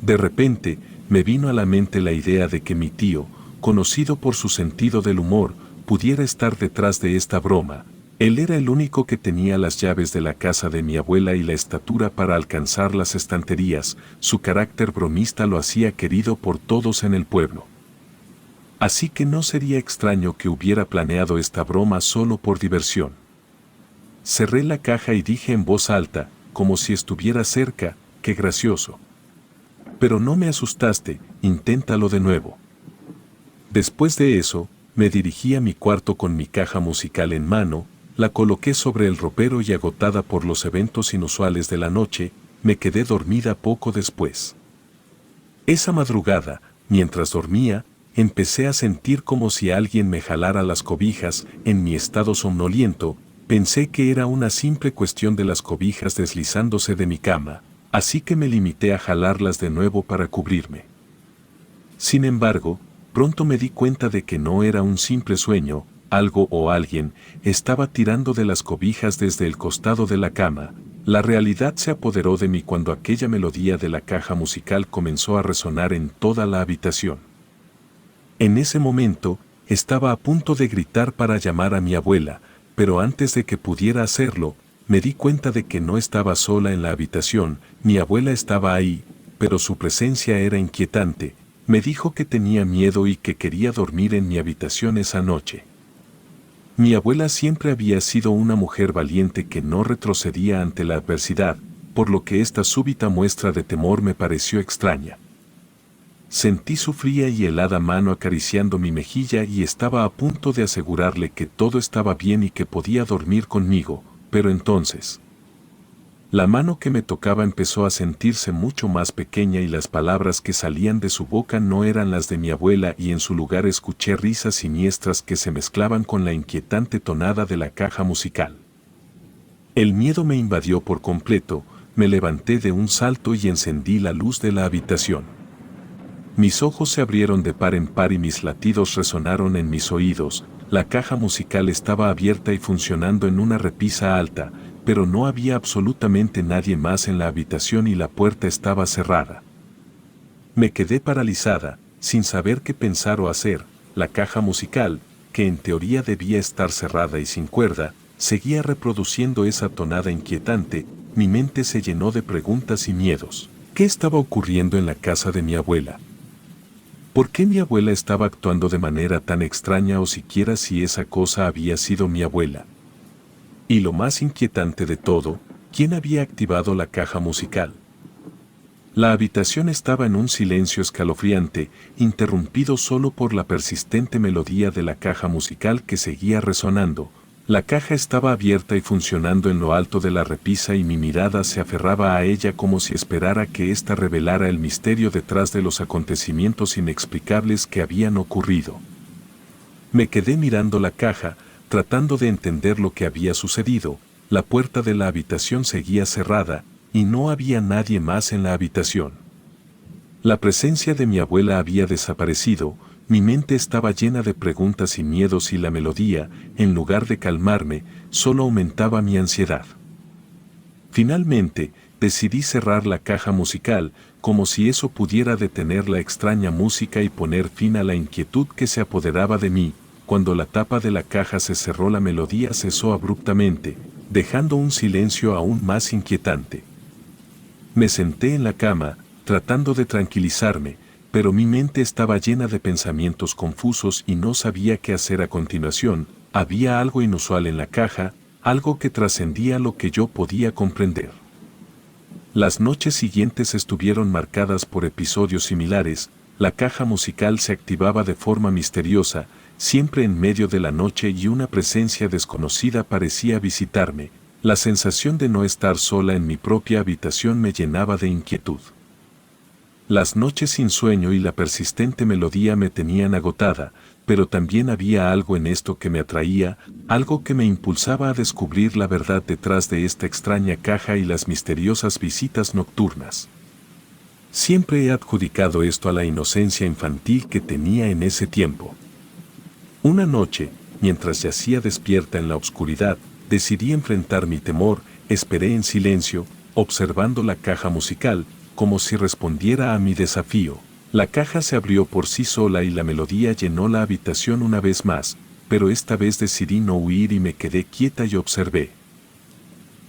De repente, me vino a la mente la idea de que mi tío, conocido por su sentido del humor, pudiera estar detrás de esta broma. Él era el único que tenía las llaves de la casa de mi abuela y la estatura para alcanzar las estanterías. Su carácter bromista lo hacía querido por todos en el pueblo. Así que no sería extraño que hubiera planeado esta broma solo por diversión. Cerré la caja y dije en voz alta, como si estuviera cerca, qué gracioso. Pero no me asustaste, inténtalo de nuevo. Después de eso, me dirigí a mi cuarto con mi caja musical en mano, la coloqué sobre el ropero y agotada por los eventos inusuales de la noche, me quedé dormida poco después. Esa madrugada, mientras dormía, empecé a sentir como si alguien me jalara las cobijas. En mi estado somnoliento, pensé que era una simple cuestión de las cobijas deslizándose de mi cama, así que me limité a jalarlas de nuevo para cubrirme. Sin embargo, pronto me di cuenta de que no era un simple sueño. Algo o alguien estaba tirando de las cobijas desde el costado de la cama. La realidad se apoderó de mí cuando aquella melodía de la caja musical comenzó a resonar en toda la habitación. En ese momento, estaba a punto de gritar para llamar a mi abuela, pero antes de que pudiera hacerlo, me di cuenta de que no estaba sola en la habitación. Mi abuela estaba ahí, pero su presencia era inquietante. Me dijo que tenía miedo y que quería dormir en mi habitación esa noche. Mi abuela siempre había sido una mujer valiente que no retrocedía ante la adversidad, por lo que esta súbita muestra de temor me pareció extraña. Sentí su fría y helada mano acariciando mi mejilla y estaba a punto de asegurarle que todo estaba bien y que podía dormir conmigo, pero entonces la mano que me tocaba empezó a sentirse mucho más pequeña y las palabras que salían de su boca no eran las de mi abuela y en su lugar escuché risas siniestras que se mezclaban con la inquietante tonada de la caja musical. El miedo me invadió por completo, me levanté de un salto y encendí la luz de la habitación. Mis ojos se abrieron de par en par y mis latidos resonaron en mis oídos. La caja musical estaba abierta y funcionando en una repisa alta, pero no había absolutamente nadie más en la habitación y la puerta estaba cerrada. Me quedé paralizada, sin saber qué pensar o hacer. La caja musical, que en teoría debía estar cerrada y sin cuerda, seguía reproduciendo esa tonada inquietante. Mi mente se llenó de preguntas y miedos. ¿Qué estaba ocurriendo en la casa de mi abuela? ¿Por qué mi abuela estaba actuando de manera tan extraña o siquiera si esa cosa había sido mi abuela? Y lo más inquietante de todo, ¿quién había activado la caja musical? La habitación estaba en un silencio escalofriante, interrumpido solo por la persistente melodía de la caja musical que seguía resonando. La caja estaba abierta y funcionando en lo alto de la repisa y mi mirada se aferraba a ella como si esperara que ésta revelara el misterio detrás de los acontecimientos inexplicables que habían ocurrido. Me quedé mirando la caja, tratando de entender lo que había sucedido. La puerta de la habitación seguía cerrada, y no había nadie más en la habitación. La presencia de mi abuela había desaparecido, mi mente estaba llena de preguntas y miedos y la melodía, en lugar de calmarme, solo aumentaba mi ansiedad. Finalmente, decidí cerrar la caja musical, como si eso pudiera detener la extraña música y poner fin a la inquietud que se apoderaba de mí. Cuando la tapa de la caja se cerró, la melodía cesó abruptamente, dejando un silencio aún más inquietante. Me senté en la cama, tratando de tranquilizarme, pero mi mente estaba llena de pensamientos confusos y no sabía qué hacer a continuación. Había algo inusual en la caja, algo que trascendía lo que yo podía comprender. Las noches siguientes estuvieron marcadas por episodios similares. La caja musical se activaba de forma misteriosa, siempre en medio de la noche, y una presencia desconocida parecía visitarme. La sensación de no estar sola en mi propia habitación me llenaba de inquietud. Las noches sin sueño y la persistente melodía me tenían agotada, pero también había algo en esto que me atraía, algo que me impulsaba a descubrir la verdad detrás de esta extraña caja y las misteriosas visitas nocturnas. Siempre he adjudicado esto a la inocencia infantil que tenía en ese tiempo. Una noche, mientras yacía despierta en la oscuridad, decidí enfrentar mi temor. Esperé en silencio, observando la caja musical, como si respondiera a mi desafío. La caja se abrió por sí sola y la melodía llenó la habitación una vez más, pero esta vez decidí no huir y me quedé quieta y observé.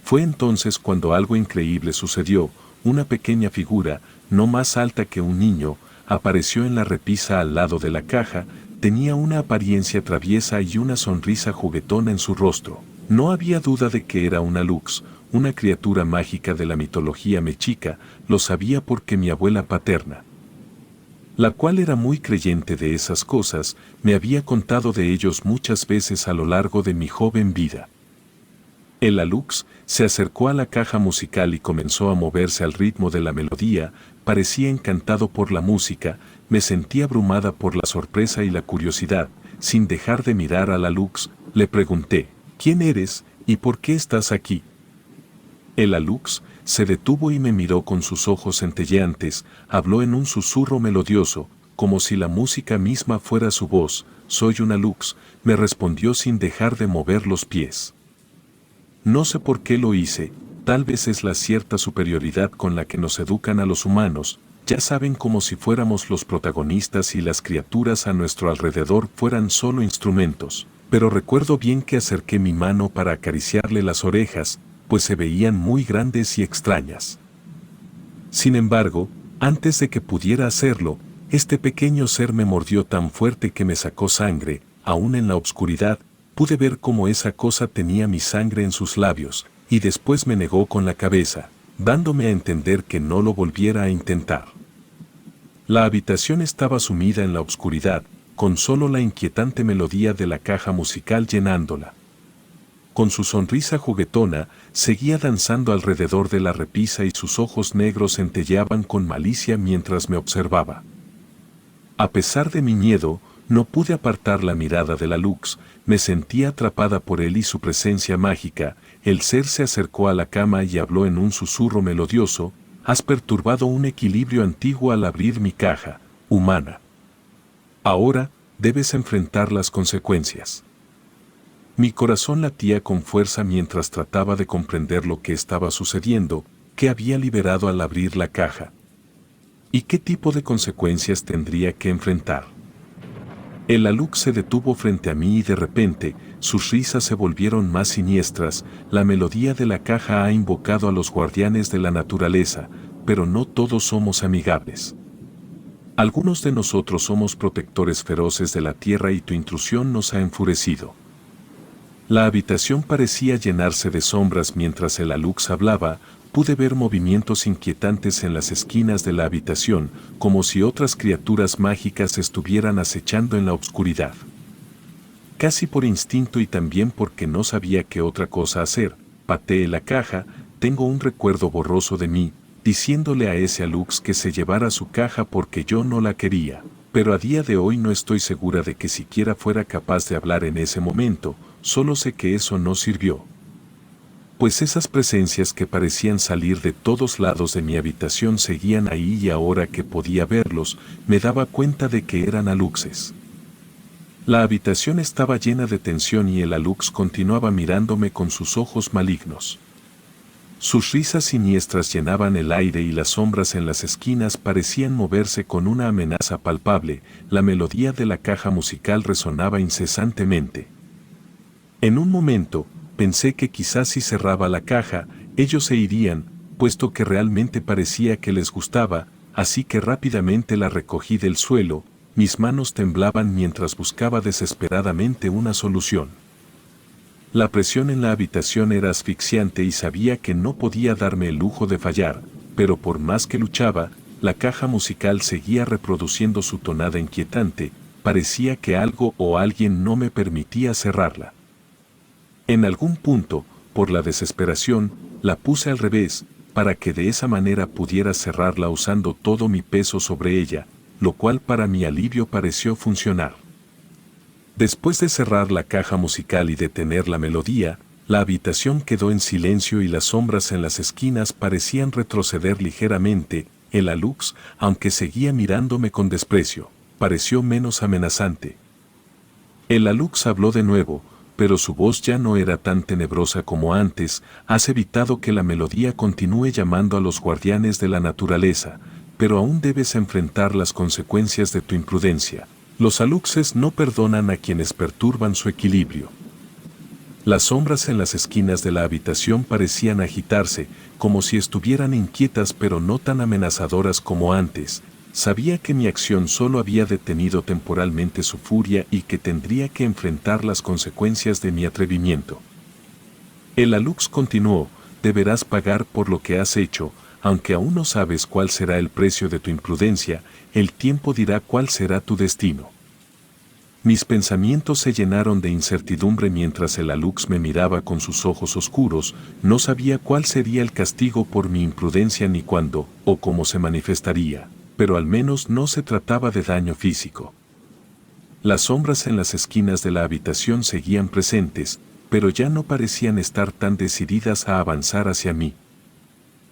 Fue entonces cuando algo increíble sucedió. Una pequeña figura, no más alta que un niño, apareció en la repisa al lado de la caja. Tenía una apariencia traviesa y una sonrisa juguetona en su rostro. No había duda de que era una Lux, una criatura mágica de la mitología mexica. Lo sabía porque mi abuela paterna, la cual era muy creyente de esas cosas, me había contado de ellos muchas veces a lo largo de mi joven vida. El Alux se acercó a la caja musical y comenzó a moverse al ritmo de la melodía. Parecía encantado por la música. Me sentí abrumada por la sorpresa y la curiosidad. Sin dejar de mirar al Alux, le pregunté, ¿quién eres y por qué estás aquí? El Alux se detuvo y me miró con sus ojos centelleantes. Habló en un susurro melodioso, como si la música misma fuera su voz. Soy un Alux, me respondió sin dejar de mover los pies. No sé por qué lo hice, tal vez es la cierta superioridad con la que nos educan a los humanos. Ya saben, como si fuéramos los protagonistas y las criaturas a nuestro alrededor fueran solo instrumentos. Pero recuerdo bien que acerqué mi mano para acariciarle las orejas, pues se veían muy grandes y extrañas. Sin embargo, antes de que pudiera hacerlo, este pequeño ser me mordió tan fuerte que me sacó sangre. Aún en la oscuridad, pude ver cómo esa cosa tenía mi sangre en sus labios, y después me negó con la cabeza, dándome a entender que no lo volviera a intentar. La habitación estaba sumida en la oscuridad, con solo la inquietante melodía de la caja musical llenándola. Con su sonrisa juguetona, seguía danzando alrededor de la repisa y sus ojos negros centelleaban con malicia mientras me observaba. A pesar de mi miedo, no pude apartar la mirada de la Lux. Me sentía atrapada por él y su presencia mágica. El ser se acercó a la cama y habló en un susurro melodioso. Has perturbado un equilibrio antiguo al abrir mi caja, humana. Ahora, debes enfrentar las consecuencias. Mi corazón latía con fuerza mientras trataba de comprender lo que estaba sucediendo, qué había liberado al abrir la caja. ¿Y qué tipo de consecuencias tendría que enfrentar? El Alux se detuvo frente a mí y de repente, sus risas se volvieron más siniestras. La melodía de la caja ha invocado a los guardianes de la naturaleza, pero no todos somos amigables. Algunos de nosotros somos protectores feroces de la tierra y tu intrusión nos ha enfurecido. La habitación parecía llenarse de sombras mientras el Alux hablaba. Pude ver movimientos inquietantes en las esquinas de la habitación, como si otras criaturas mágicas estuvieran acechando en la oscuridad. Casi por instinto y también porque no sabía qué otra cosa hacer, pateé la caja. Tengo un recuerdo borroso de mí, diciéndole a ese Alux que se llevara su caja porque yo no la quería, pero a día de hoy no estoy segura de que siquiera fuera capaz de hablar en ese momento. Solo sé que eso no sirvió. Pues esas presencias que parecían salir de todos lados de mi habitación seguían ahí y ahora que podía verlos, me daba cuenta de que eran Aluxes. La habitación estaba llena de tensión y el Alux continuaba mirándome con sus ojos malignos. Sus risas siniestras llenaban el aire y las sombras en las esquinas parecían moverse con una amenaza palpable. La melodía de la caja musical resonaba incesantemente. En un momento, pensé que quizás si cerraba la caja, ellos se irían, puesto que realmente parecía que les gustaba, así que rápidamente la recogí del suelo. Mis manos temblaban mientras buscaba desesperadamente una solución. La presión en la habitación era asfixiante y sabía que no podía darme el lujo de fallar, pero por más que luchaba, la caja musical seguía reproduciendo su tonada inquietante. Parecía que algo o alguien no me permitía cerrarla. En algún punto, por la desesperación, la puse al revés, para que de esa manera pudiera cerrarla usando todo mi peso sobre ella, lo cual para mi alivio pareció funcionar. Después de cerrar la caja musical y detener la melodía, la habitación quedó en silencio y las sombras en las esquinas parecían retroceder ligeramente. El Alux, aunque seguía mirándome con desprecio, pareció menos amenazante. El Alux habló de nuevo, pero su voz ya no era tan tenebrosa como antes. Has evitado que la melodía continúe llamando a los guardianes de la naturaleza, pero aún debes enfrentar las consecuencias de tu imprudencia. Los aluxes no perdonan a quienes perturban su equilibrio. Las sombras en las esquinas de la habitación parecían agitarse, como si estuvieran inquietas pero no tan amenazadoras como antes. Sabía que mi acción solo había detenido temporalmente su furia y que tendría que enfrentar las consecuencias de mi atrevimiento. El alux continuó: deberás pagar por lo que has hecho, aunque aún no sabes cuál será el precio de tu imprudencia, el tiempo dirá cuál será tu destino. Mis pensamientos se llenaron de incertidumbre mientras el alux me miraba con sus ojos oscuros. No sabía cuál sería el castigo por mi imprudencia ni cuándo o cómo se manifestaría, pero al menos no se trataba de daño físico. Las sombras en las esquinas de la habitación seguían presentes, pero ya no parecían estar tan decididas a avanzar hacia mí.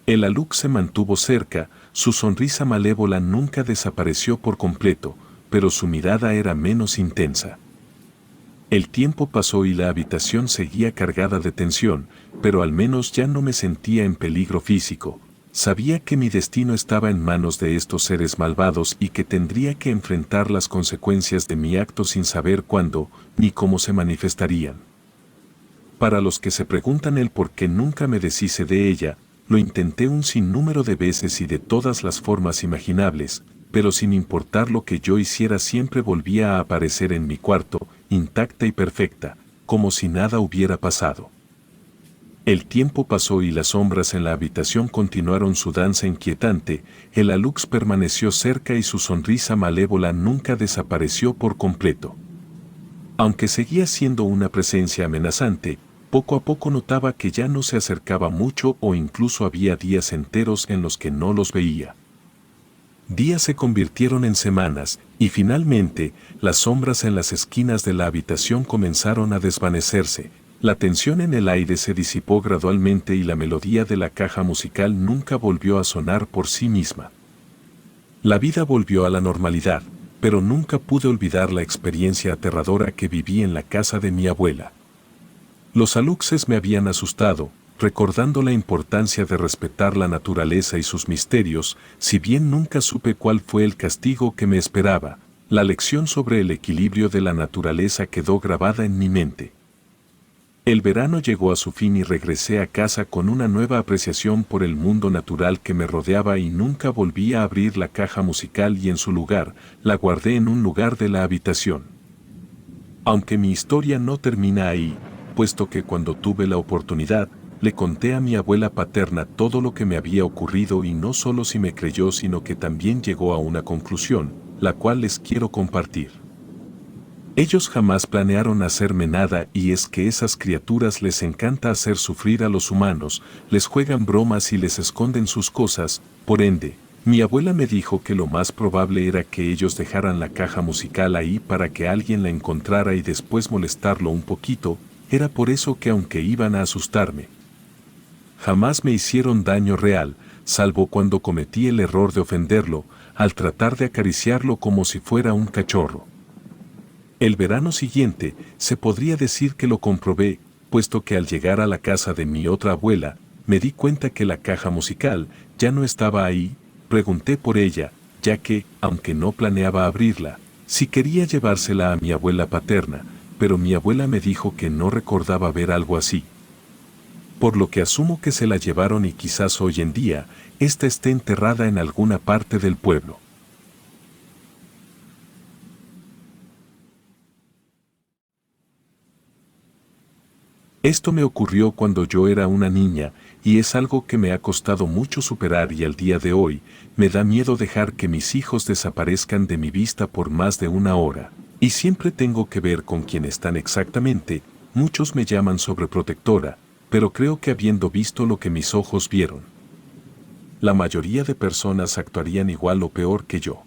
El alux se mantuvo cerca, su sonrisa malévola nunca desapareció por completo, pero su mirada era menos intensa. El tiempo pasó y la habitación seguía cargada de tensión, pero al menos ya no me sentía en peligro físico. Sabía que mi destino estaba en manos de estos seres malvados y que tendría que enfrentar las consecuencias de mi acto sin saber cuándo ni cómo se manifestarían. Para los que se preguntan el por qué nunca me deshice de ella, lo intenté un sinnúmero de veces y de todas las formas imaginables, pero sin importar lo que yo hiciera siempre volvía a aparecer en mi cuarto, intacta y perfecta, como si nada hubiera pasado. El tiempo pasó y las sombras en la habitación continuaron su danza inquietante. El alux permaneció cerca y su sonrisa malévola nunca desapareció por completo. Aunque seguía siendo una presencia amenazante, poco a poco notaba que ya no se acercaba mucho o incluso había días enteros en los que no los veía. Días se convirtieron en semanas, y finalmente, las sombras en las esquinas de la habitación comenzaron a desvanecerse. La tensión en el aire se disipó gradualmente y la melodía de la caja musical nunca volvió a sonar por sí misma. La vida volvió a la normalidad, pero nunca pude olvidar la experiencia aterradora que viví en la casa de mi abuela. Los aluxes me habían asustado, recordando la importancia de respetar la naturaleza y sus misterios. Si bien nunca supe cuál fue el castigo que me esperaba, la lección sobre el equilibrio de la naturaleza quedó grabada en mi mente. El verano llegó a su fin y regresé a casa con una nueva apreciación por el mundo natural que me rodeaba y nunca volví a abrir la caja musical y en su lugar, la guardé en un lugar de la habitación. Aunque mi historia no termina ahí, puesto que cuando tuve la oportunidad, le conté a mi abuela paterna todo lo que me había ocurrido y no solo si me creyó sino que también llegó a una conclusión, la cual les quiero compartir. Ellos jamás planearon hacerme nada y es que esas criaturas les encanta hacer sufrir a los humanos, les juegan bromas y les esconden sus cosas. Por ende, mi abuela me dijo que lo más probable era que ellos dejaran la caja musical ahí para que alguien la encontrara y después molestarlo un poquito. Era por eso que aunque iban a asustarme, jamás me hicieron daño real, salvo cuando cometí el error de ofenderlo, al tratar de acariciarlo como si fuera un cachorro. El verano siguiente, se podría decir que lo comprobé, puesto que al llegar a la casa de mi otra abuela, me di cuenta que la caja musical ya no estaba ahí. Pregunté por ella, ya que, aunque no planeaba abrirla, sí quería llevársela a mi abuela paterna, pero mi abuela me dijo que no recordaba ver algo así. Por lo que asumo que se la llevaron y quizás hoy en día, ésta esté enterrada en alguna parte del pueblo. Esto me ocurrió cuando yo era una niña, y es algo que me ha costado mucho superar y al día de hoy, me da miedo dejar que mis hijos desaparezcan de mi vista por más de una hora, y siempre tengo que ver con quién están exactamente. Muchos me llaman sobreprotectora, pero creo que habiendo visto lo que mis ojos vieron, la mayoría de personas actuarían igual o peor que yo.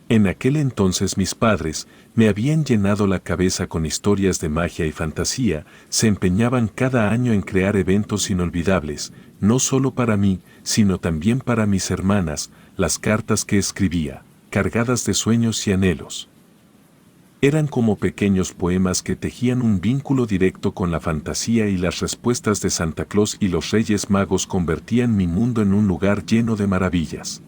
En aquel entonces mis padres me habían llenado la cabeza con historias de magia y fantasía, se empeñaban cada año en crear eventos inolvidables, no solo para mí, sino también para mis hermanas. Las cartas que escribía, cargadas de sueños y anhelos, eran como pequeños poemas que tejían un vínculo directo con la fantasía y las respuestas de Santa Claus y los Reyes Magos convertían mi mundo en un lugar lleno de maravillas.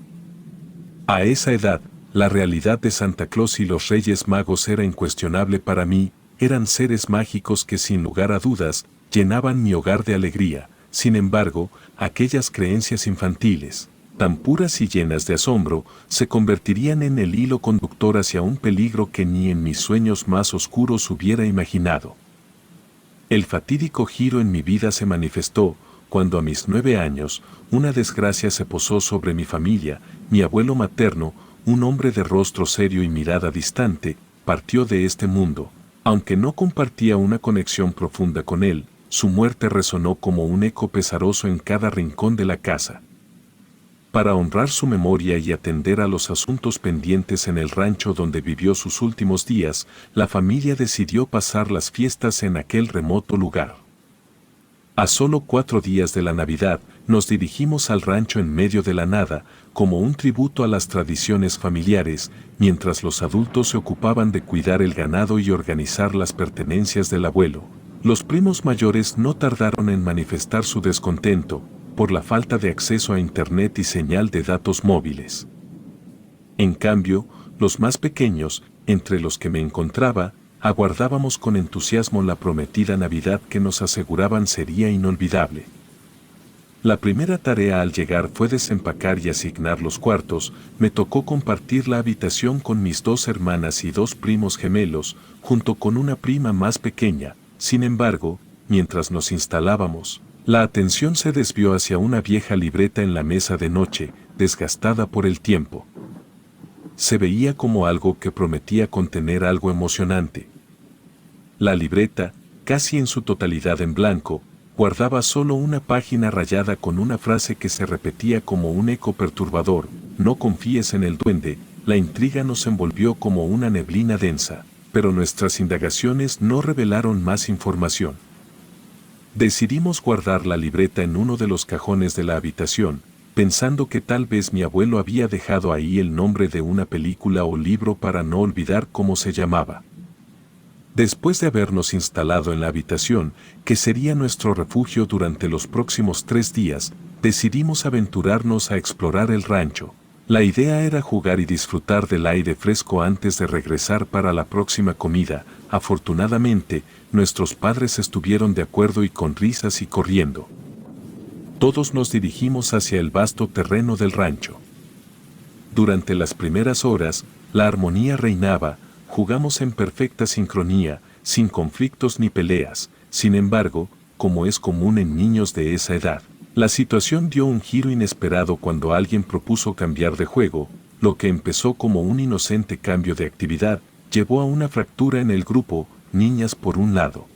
A esa edad, la realidad de Santa Claus y los Reyes Magos era incuestionable para mí, eran seres mágicos que sin lugar a dudas, llenaban mi hogar de alegría. Sin embargo, aquellas creencias infantiles, tan puras y llenas de asombro, se convertirían en el hilo conductor hacia un peligro que ni en mis sueños más oscuros hubiera imaginado. El fatídico giro en mi vida se manifestó, cuando a mis 9 años, una desgracia se posó sobre mi familia. Mi abuelo materno, un hombre de rostro serio y mirada distante, partió de este mundo. Aunque no compartía una conexión profunda con él, su muerte resonó como un eco pesaroso en cada rincón de la casa. Para honrar su memoria y atender a los asuntos pendientes en el rancho donde vivió sus últimos días, la familia decidió pasar las fiestas en aquel remoto lugar. A solo 4 días de la Navidad, nos dirigimos al rancho en medio de la nada, como un tributo a las tradiciones familiares, mientras los adultos se ocupaban de cuidar el ganado y organizar las pertenencias del abuelo. Los primos mayores no tardaron en manifestar su descontento, por la falta de acceso a Internet y señal de datos móviles. En cambio, los más pequeños, entre los que me encontraba, aguardábamos con entusiasmo la prometida Navidad que nos aseguraban sería inolvidable. La primera tarea al llegar fue desempacar y asignar los cuartos. Me tocó compartir la habitación con mis 2 hermanas y 2 primos gemelos, junto con una prima más pequeña. Sin embargo, mientras nos instalábamos, la atención se desvió hacia una vieja libreta en la mesa de noche, desgastada por el tiempo. Se veía como algo que prometía contener algo emocionante. La libreta, casi en su totalidad en blanco, guardaba solo una página rayada con una frase que se repetía como un eco perturbador: no confíes en el duende. La intriga nos envolvió como una neblina densa, pero nuestras indagaciones no revelaron más información. Decidimos guardar la libreta en uno de los cajones de la habitación, pensando que tal vez mi abuelo había dejado ahí el nombre de una película o libro para no olvidar cómo se llamaba. Después de habernos instalado en la habitación, que sería nuestro refugio durante los próximos 3 días, decidimos aventurarnos a explorar el rancho. La idea era jugar y disfrutar del aire fresco antes de regresar para la próxima comida. Afortunadamente, nuestros padres estuvieron de acuerdo y con risas y corriendo. Todos nos dirigimos hacia el vasto terreno del rancho. Durante las primeras horas, la armonía reinaba. Jugamos en perfecta sincronía, sin conflictos ni peleas. Sin embargo, como es común en niños de esa edad, la situación dio un giro inesperado cuando alguien propuso cambiar de juego. Lo que empezó como un inocente cambio de actividad, llevó a una fractura en el grupo, niñas por un lado,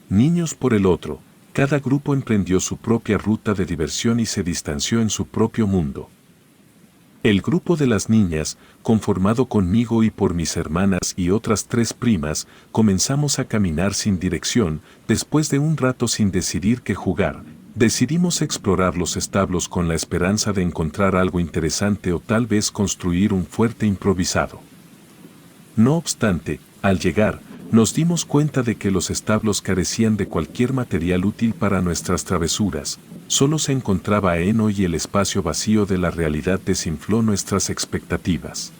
niños por el otro. Cada grupo emprendió su propia ruta de diversión y se distanció en su propio mundo. El grupo de las niñas, conformado conmigo y por mis hermanas y otras 3 primas, comenzamos a caminar sin dirección. Después de un rato sin decidir qué jugar, decidimos explorar los establos con la esperanza de encontrar algo interesante o tal vez construir un fuerte improvisado. No obstante, al llegar, nos dimos cuenta de que los establos carecían de cualquier material útil para nuestras travesuras. Solo se encontraba heno y el espacio vacío de la realidad desinfló nuestras expectativas.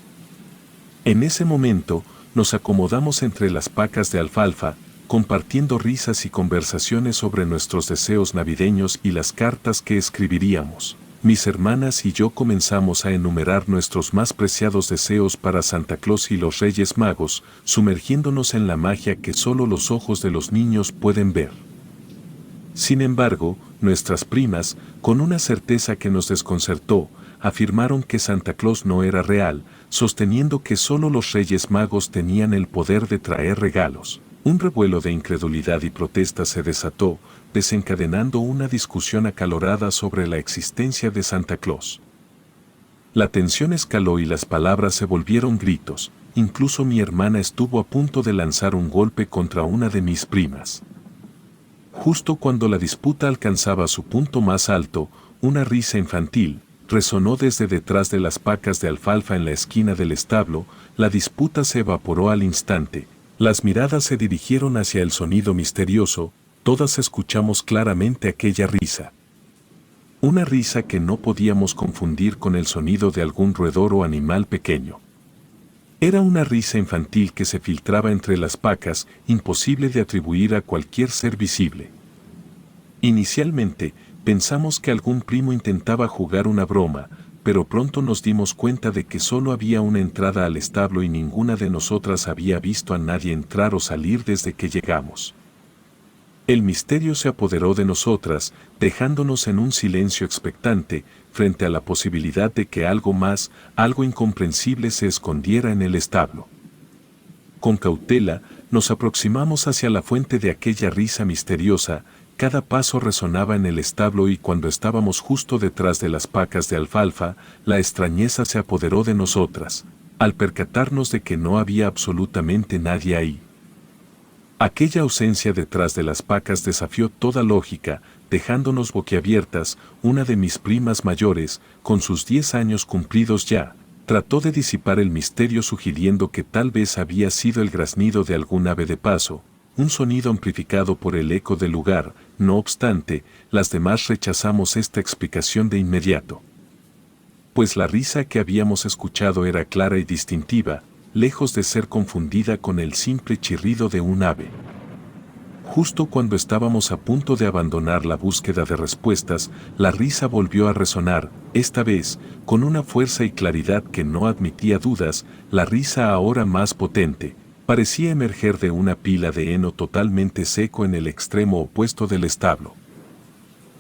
En ese momento, nos acomodamos entre las pacas de alfalfa, compartiendo risas y conversaciones sobre nuestros deseos navideños y las cartas que escribiríamos. Mis hermanas y yo comenzamos a enumerar nuestros más preciados deseos para Santa Claus y los Reyes Magos, sumergiéndonos en la magia que solo los ojos de los niños pueden ver. Sin embargo, nuestras primas, con una certeza que nos desconcertó, afirmaron que Santa Claus no era real, sosteniendo que solo los Reyes Magos tenían el poder de traer regalos. Un revuelo de incredulidad y protesta se desató, desencadenando una discusión acalorada sobre la existencia de Santa Claus. La tensión escaló y las palabras se volvieron gritos. Incluso mi hermana estuvo a punto de lanzar un golpe contra una de mis primas. Justo cuando la disputa alcanzaba su punto más alto, una risa infantil resonó desde detrás de las pacas de alfalfa en la esquina del establo. La disputa se evaporó al instante. Las miradas se dirigieron hacia el sonido misterioso. Todas escuchamos claramente aquella risa. Una risa que no podíamos confundir con el sonido de algún roedor o animal pequeño. Era una risa infantil que se filtraba entre las pacas, imposible de atribuir a cualquier ser visible. Inicialmente, pensamos que algún primo intentaba jugar una broma, pero pronto nos dimos cuenta de que solo había una entrada al establo y ninguna de nosotras había visto a nadie entrar o salir desde que llegamos. El misterio se apoderó de nosotras, dejándonos en un silencio expectante, frente a la posibilidad de que algo más, algo incomprensible se escondiera en el establo. Con cautela, nos aproximamos hacia la fuente de aquella risa misteriosa. Cada paso resonaba en el establo y cuando estábamos justo detrás de las pacas de alfalfa, la extrañeza se apoderó de nosotras, al percatarnos de que no había absolutamente nadie ahí. Aquella ausencia detrás de las pacas desafió toda lógica, dejándonos boquiabiertas. Una de mis primas mayores, con sus 10 años cumplidos ya, trató de disipar el misterio sugiriendo que tal vez había sido el graznido de algún ave de paso, un sonido amplificado por el eco del lugar. No obstante, las demás rechazamos esta explicación de inmediato. Pues la risa que habíamos escuchado era clara y distintiva, lejos de ser confundida con el simple chirrido de un ave. Justo cuando estábamos a punto de abandonar la búsqueda de respuestas, la risa volvió a resonar, esta vez, con una fuerza y claridad que no admitía dudas. La risa ahora más potente, parecía emerger de una pila de heno totalmente seco en el extremo opuesto del establo.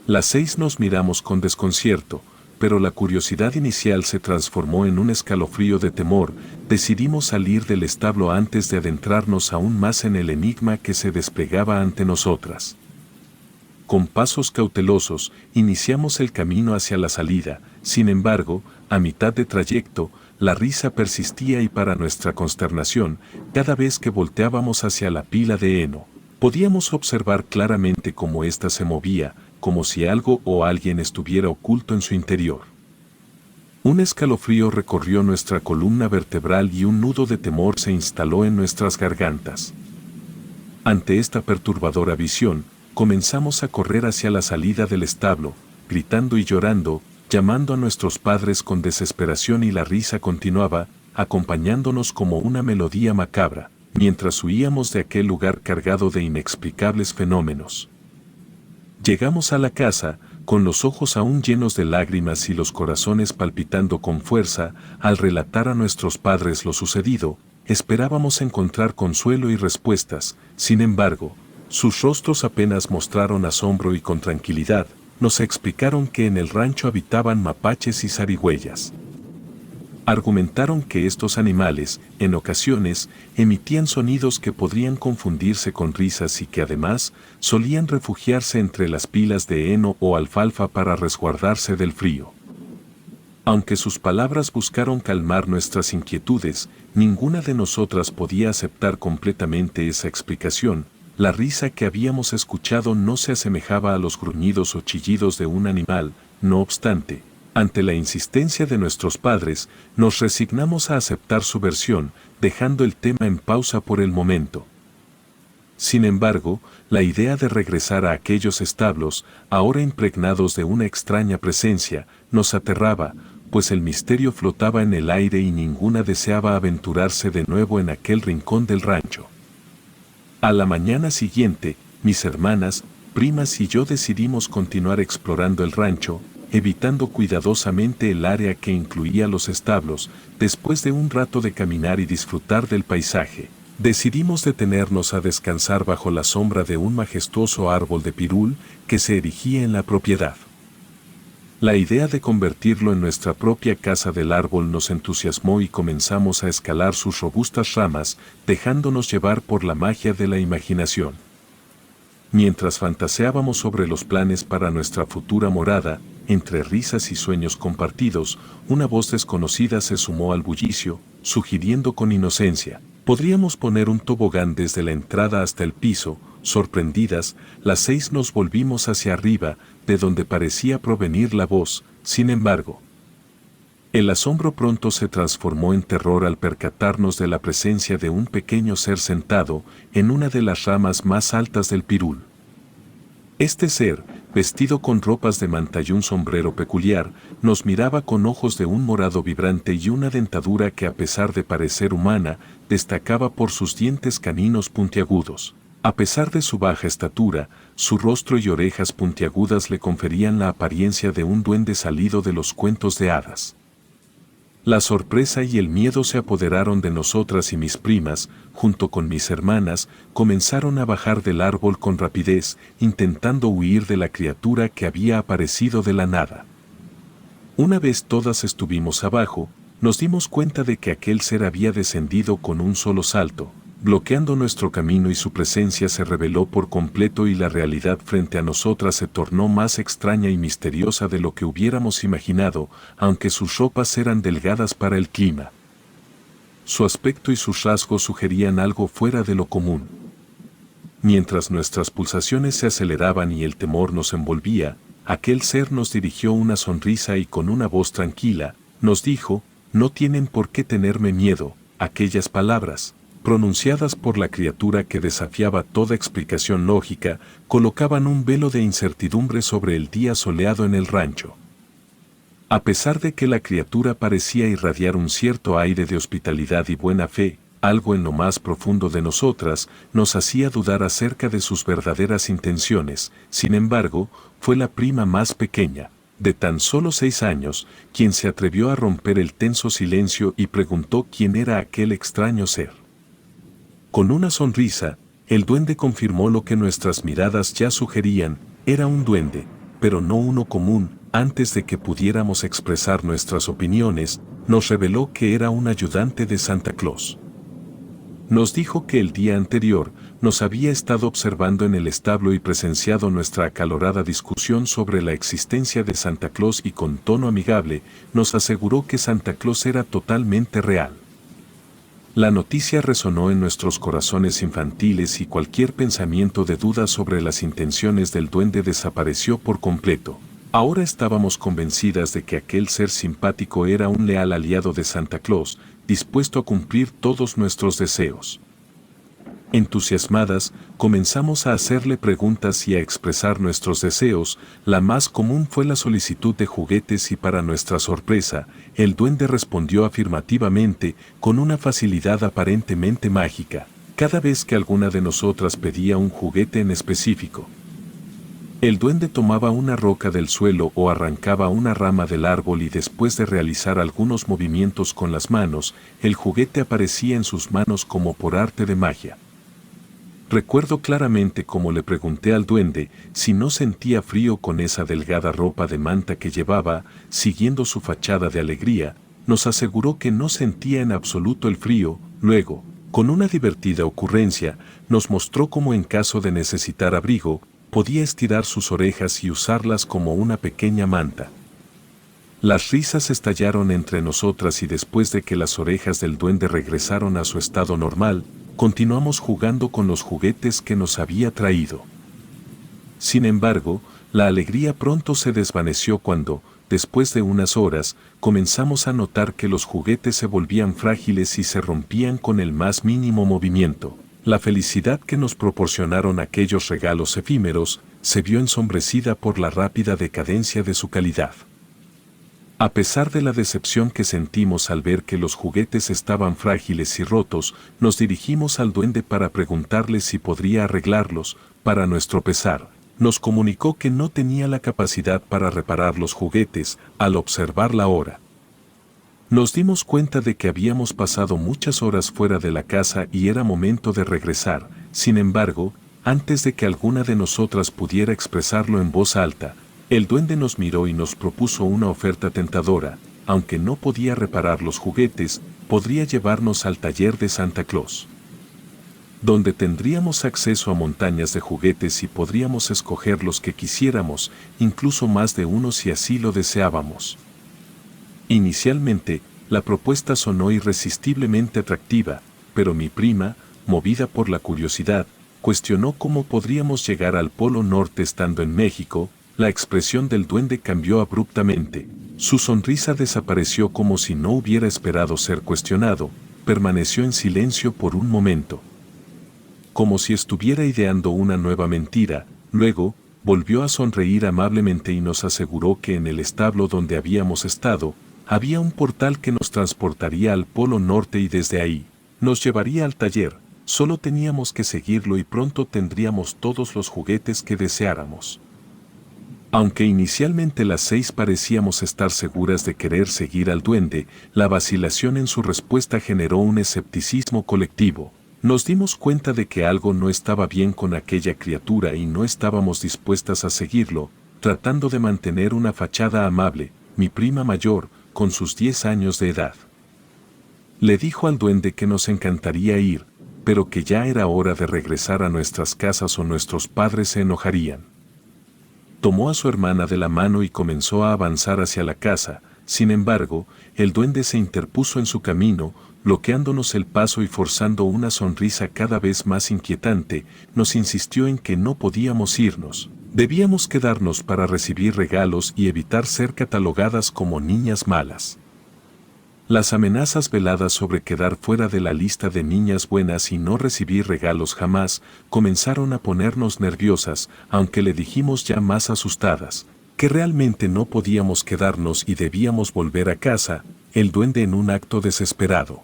Las 6 nos miramos con desconcierto, pero la curiosidad inicial se transformó en un escalofrío de temor. Decidimos salir del establo antes de adentrarnos aún más en el enigma que se desplegaba ante nosotras. Con pasos cautelosos, iniciamos el camino hacia la salida. Sin embargo, a mitad de trayecto, la risa persistía y para nuestra consternación, cada vez que volteábamos hacia la pila de heno, podíamos observar claramente cómo ésta se movía, como si algo o alguien estuviera oculto en su interior. Un escalofrío recorrió nuestra columna vertebral y un nudo de temor se instaló en nuestras gargantas. Ante esta perturbadora visión, comenzamos a correr hacia la salida del establo, gritando y llorando, llamando a nuestros padres con desesperación, y la risa continuaba, acompañándonos como una melodía macabra, mientras huíamos de aquel lugar cargado de inexplicables fenómenos. Llegamos a la casa, con los ojos aún llenos de lágrimas y los corazones palpitando con fuerza. Al relatar a nuestros padres lo sucedido, esperábamos encontrar consuelo y respuestas. Sin embargo, sus rostros apenas mostraron asombro y con tranquilidad, nos explicaron que en el rancho habitaban mapaches y zarigüeyas. Argumentaron que estos animales, en ocasiones, emitían sonidos que podrían confundirse con risas y que además solían refugiarse entre las pilas de heno o alfalfa para resguardarse del frío. Aunque sus palabras buscaron calmar nuestras inquietudes, ninguna de nosotras podía aceptar completamente esa explicación. La risa que habíamos escuchado no se asemejaba a los gruñidos o chillidos de un animal. No obstante, ante la insistencia de nuestros padres, nos resignamos a aceptar su versión, dejando el tema en pausa por el momento. Sin embargo, la idea de regresar a aquellos establos, ahora impregnados de una extraña presencia, nos aterraba, pues el misterio flotaba en el aire y ninguna deseaba aventurarse de nuevo en aquel rincón del rancho. A la mañana siguiente, mis hermanas, primas y yo decidimos continuar explorando el rancho, evitando cuidadosamente el área que incluía los establos. Después de un rato de caminar y disfrutar del paisaje, decidimos detenernos a descansar bajo la sombra de un majestuoso árbol de pirul que se erigía en la propiedad. La idea de convertirlo en nuestra propia casa del árbol nos entusiasmó y comenzamos a escalar sus robustas ramas, dejándonos llevar por la magia de la imaginación. Mientras fantaseábamos sobre los planes para nuestra futura morada, entre risas y sueños compartidos, una voz desconocida se sumó al bullicio, sugiriendo con inocencia: podríamos poner un tobogán desde la entrada hasta el piso. Sorprendidas, las 6 nos volvimos hacia arriba, de donde parecía provenir la voz. Sin embargo, el asombro pronto se transformó en terror al percatarnos de la presencia de un pequeño ser sentado en una de las ramas más altas del pirul. Este ser, vestido con ropas de manta y un sombrero peculiar, nos miraba con ojos de un morado vibrante y una dentadura que a pesar de parecer humana, destacaba por sus dientes caninos puntiagudos. A pesar de su baja estatura, su rostro y orejas puntiagudas le conferían la apariencia de un duende salido de los cuentos de hadas. La sorpresa y el miedo se apoderaron de nosotras y mis primas, junto con mis hermanas, comenzaron a bajar del árbol con rapidez, intentando huir de la criatura que había aparecido de la nada. Una vez todas estuvimos abajo, nos dimos cuenta de que aquel ser había descendido con un solo salto, bloqueando nuestro camino y su presencia se reveló por completo y la realidad frente a nosotras se tornó más extraña y misteriosa de lo que hubiéramos imaginado, aunque sus ropas eran delgadas para el clima. Su aspecto y sus rasgos sugerían algo fuera de lo común. Mientras nuestras pulsaciones se aceleraban y el temor nos envolvía, aquel ser nos dirigió una sonrisa y con una voz tranquila, nos dijo, «No tienen por qué tenerme miedo». Aquellas palabras, pronunciadas por la criatura que desafiaba toda explicación lógica, colocaban un velo de incertidumbre sobre el día soleado en el rancho. A pesar de que la criatura parecía irradiar un cierto aire de hospitalidad y buena fe, algo en lo más profundo de nosotras nos hacía dudar acerca de sus verdaderas intenciones. Sin embargo, fue la prima más pequeña, de tan solo 6 años, quien se atrevió a romper el tenso silencio y preguntó quién era aquel extraño ser. Con una sonrisa, el duende confirmó lo que nuestras miradas ya sugerían, era un duende, pero no uno común. Antes de que pudiéramos expresar nuestras opiniones, nos reveló que era un ayudante de Santa Claus. Nos dijo que el día anterior nos había estado observando en el establo y presenciado nuestra acalorada discusión sobre la existencia de Santa Claus y con tono amigable nos aseguró que Santa Claus era totalmente real. La noticia resonó en nuestros corazones infantiles y cualquier pensamiento de duda sobre las intenciones del duende desapareció por completo. Ahora estábamos convencidas de que aquel ser simpático era un leal aliado de Santa Claus, dispuesto a cumplir todos nuestros deseos. Entusiasmadas, comenzamos a hacerle preguntas y a expresar nuestros deseos. La más común fue la solicitud de juguetes y para nuestra sorpresa, el duende respondió afirmativamente, con una facilidad aparentemente mágica, cada vez que alguna de nosotras pedía un juguete en específico. El duende tomaba una roca del suelo o arrancaba una rama del árbol y después de realizar algunos movimientos con las manos, el juguete aparecía en sus manos como por arte de magia. Recuerdo claramente cómo le pregunté al duende si no sentía frío con esa delgada ropa de manta que llevaba, siguiendo su fachada de alegría, nos aseguró que no sentía en absoluto el frío. Luego, con una divertida ocurrencia, nos mostró cómo en caso de necesitar abrigo, podía estirar sus orejas y usarlas como una pequeña manta. Las risas estallaron entre nosotras y después de que las orejas del duende regresaron a su estado normal, continuamos jugando con los juguetes que nos había traído. Sin embargo, la alegría pronto se desvaneció cuando, después de unas horas, comenzamos a notar que los juguetes se volvían frágiles y se rompían con el más mínimo movimiento. La felicidad que nos proporcionaron aquellos regalos efímeros se vio ensombrecida por la rápida decadencia de su calidad. A pesar de la decepción que sentimos al ver que los juguetes estaban frágiles y rotos, nos dirigimos al duende para preguntarle si podría arreglarlos. Para nuestro pesar, nos comunicó que no tenía la capacidad para reparar los juguetes. Al observar la hora, nos dimos cuenta de que habíamos pasado muchas horas fuera de la casa y era momento de regresar. Sin embargo, antes de que alguna de nosotras pudiera expresarlo en voz alta, el duende nos miró y nos propuso una oferta tentadora. Aunque no podía reparar los juguetes, podría llevarnos al taller de Santa Claus, donde tendríamos acceso a montañas de juguetes y podríamos escoger los que quisiéramos, incluso más de uno si así lo deseábamos. Inicialmente, la propuesta sonó irresistiblemente atractiva, pero mi prima, movida por la curiosidad, cuestionó cómo podríamos llegar al Polo Norte estando en México. La expresión del duende cambió abruptamente, su sonrisa desapareció como si no hubiera esperado ser cuestionado, permaneció en silencio por un momento, como si estuviera ideando una nueva mentira. Luego, volvió a sonreír amablemente y nos aseguró que en el establo donde habíamos estado, había un portal que nos transportaría al Polo Norte y desde ahí, nos llevaría al taller, solo teníamos que seguirlo y pronto tendríamos todos los juguetes que deseáramos. Aunque inicialmente las 6 parecíamos estar seguras de querer seguir al duende, la vacilación en su respuesta generó un escepticismo colectivo. Nos dimos cuenta de que algo no estaba bien con aquella criatura y no estábamos dispuestas a seguirlo, tratando de mantener una fachada amable. Mi prima mayor, con sus 10 años de edad, le dijo al duende que nos encantaría ir, pero que ya era hora de regresar a nuestras casas o nuestros padres se enojarían. Tomó a su hermana de la mano y comenzó a avanzar hacia la casa. Sin embargo, el duende se interpuso en su camino, bloqueándonos el paso y forzando una sonrisa cada vez más inquietante, nos insistió en que no podíamos irnos. Debíamos quedarnos para recibir regalos y evitar ser catalogadas como niñas malas. Las amenazas veladas sobre quedar fuera de la lista de niñas buenas y no recibir regalos jamás comenzaron a ponernos nerviosas, aunque le dijimos ya más asustadas, que realmente no podíamos quedarnos y debíamos volver a casa. El duende, en un acto desesperado,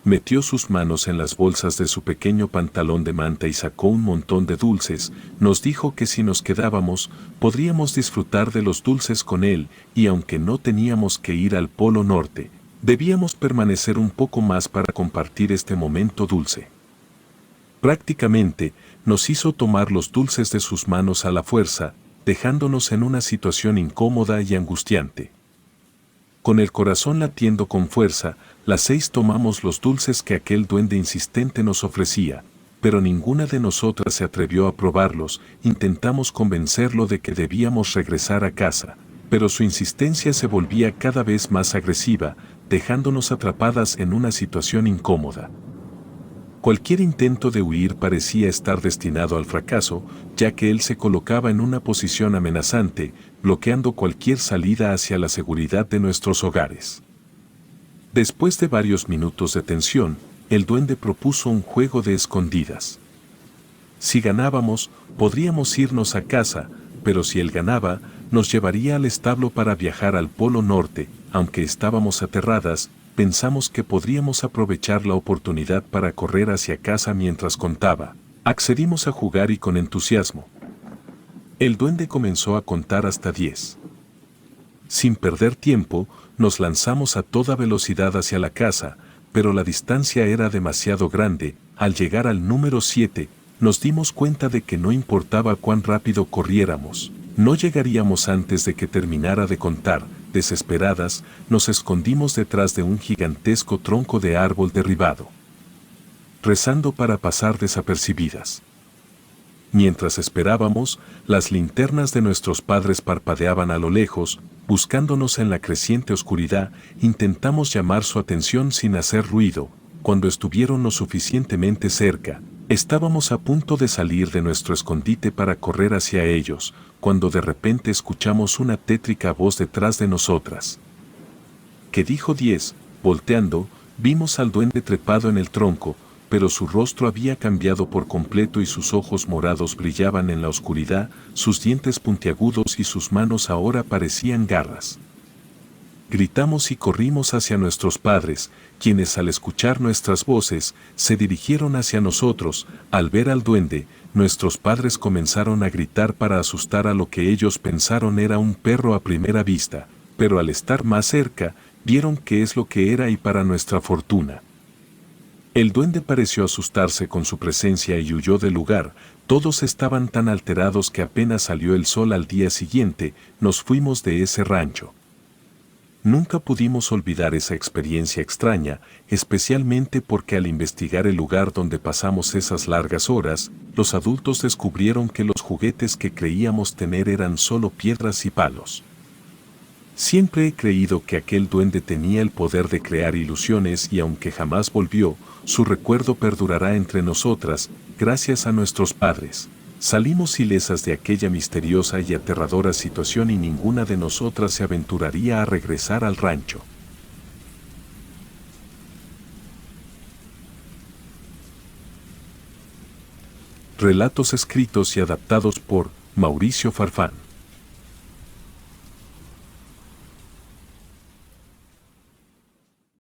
metió sus manos en las bolsas de su pequeño pantalón de manta y sacó un montón de dulces. Nos dijo que si nos quedábamos, podríamos disfrutar de los dulces con él, y aunque no teníamos que ir al Polo Norte, debíamos permanecer un poco más para compartir este momento dulce. Prácticamente, nos hizo tomar los dulces de sus manos a la fuerza, dejándonos en una situación incómoda y angustiante. Con el corazón latiendo con fuerza, las 6 tomamos los dulces que aquel duende insistente nos ofrecía, pero ninguna de nosotras se atrevió a probarlos. Intentamos convencerlo de que debíamos regresar a casa, pero su insistencia se volvía cada vez más agresiva, dejándonos atrapadas en una situación incómoda. Cualquier intento de huir parecía estar destinado al fracaso, ya que él se colocaba en una posición amenazante, bloqueando cualquier salida hacia la seguridad de nuestros hogares. Después de varios minutos de tensión, el duende propuso un juego de escondidas. Si ganábamos, podríamos irnos a casa, pero si él ganaba, nos llevaría al establo para viajar al Polo Norte. Aunque estábamos aterradas, pensamos que podríamos aprovechar la oportunidad para correr hacia casa mientras contaba. Accedimos a jugar y con entusiasmo. El duende comenzó a contar hasta 10. Sin perder tiempo, nos lanzamos a toda velocidad hacia la casa, pero la distancia era demasiado grande. Al llegar al número 7, nos dimos cuenta de que no importaba cuán rápido corriéramos, no llegaríamos antes de que terminara de contar. Desesperadas, nos escondimos detrás de un gigantesco tronco de árbol derribado, rezando para pasar desapercibidas. Mientras esperábamos, las linternas de nuestros padres parpadeaban a lo lejos, buscándonos en la creciente oscuridad. Intentamos llamar su atención sin hacer ruido. Cuando estuvieron lo suficientemente cerca, estábamos a punto de salir de nuestro escondite para correr hacia ellos, cuando de repente escuchamos una tétrica voz detrás de nosotras. ¿Qué dijo 10? Volteando, vimos al duende trepado en el tronco, pero su rostro había cambiado por completo y sus ojos morados brillaban en la oscuridad, sus dientes puntiagudos y sus manos ahora parecían garras. Gritamos y corrimos hacia nuestros padres, quienes al escuchar nuestras voces, se dirigieron hacia nosotros. Al ver al duende, nuestros padres comenzaron a gritar para asustar a lo que ellos pensaron era un perro a primera vista, pero al estar más cerca, vieron qué es lo que era y para nuestra fortuna, el duende pareció asustarse con su presencia y huyó del lugar. Todos estaban tan alterados que apenas salió el sol al día siguiente, nos fuimos de ese rancho. Nunca pudimos olvidar esa experiencia extraña, especialmente porque al investigar el lugar donde pasamos esas largas horas, los adultos descubrieron que los juguetes que creíamos tener eran solo piedras y palos. Siempre he creído que aquel duende tenía el poder de crear ilusiones y aunque jamás volvió, su recuerdo perdurará entre nosotras. Gracias a nuestros padres, salimos ilesas de aquella misteriosa y aterradora situación y ninguna de nosotras se aventuraría a regresar al rancho. Relatos escritos y adaptados por Mauricio Farfán.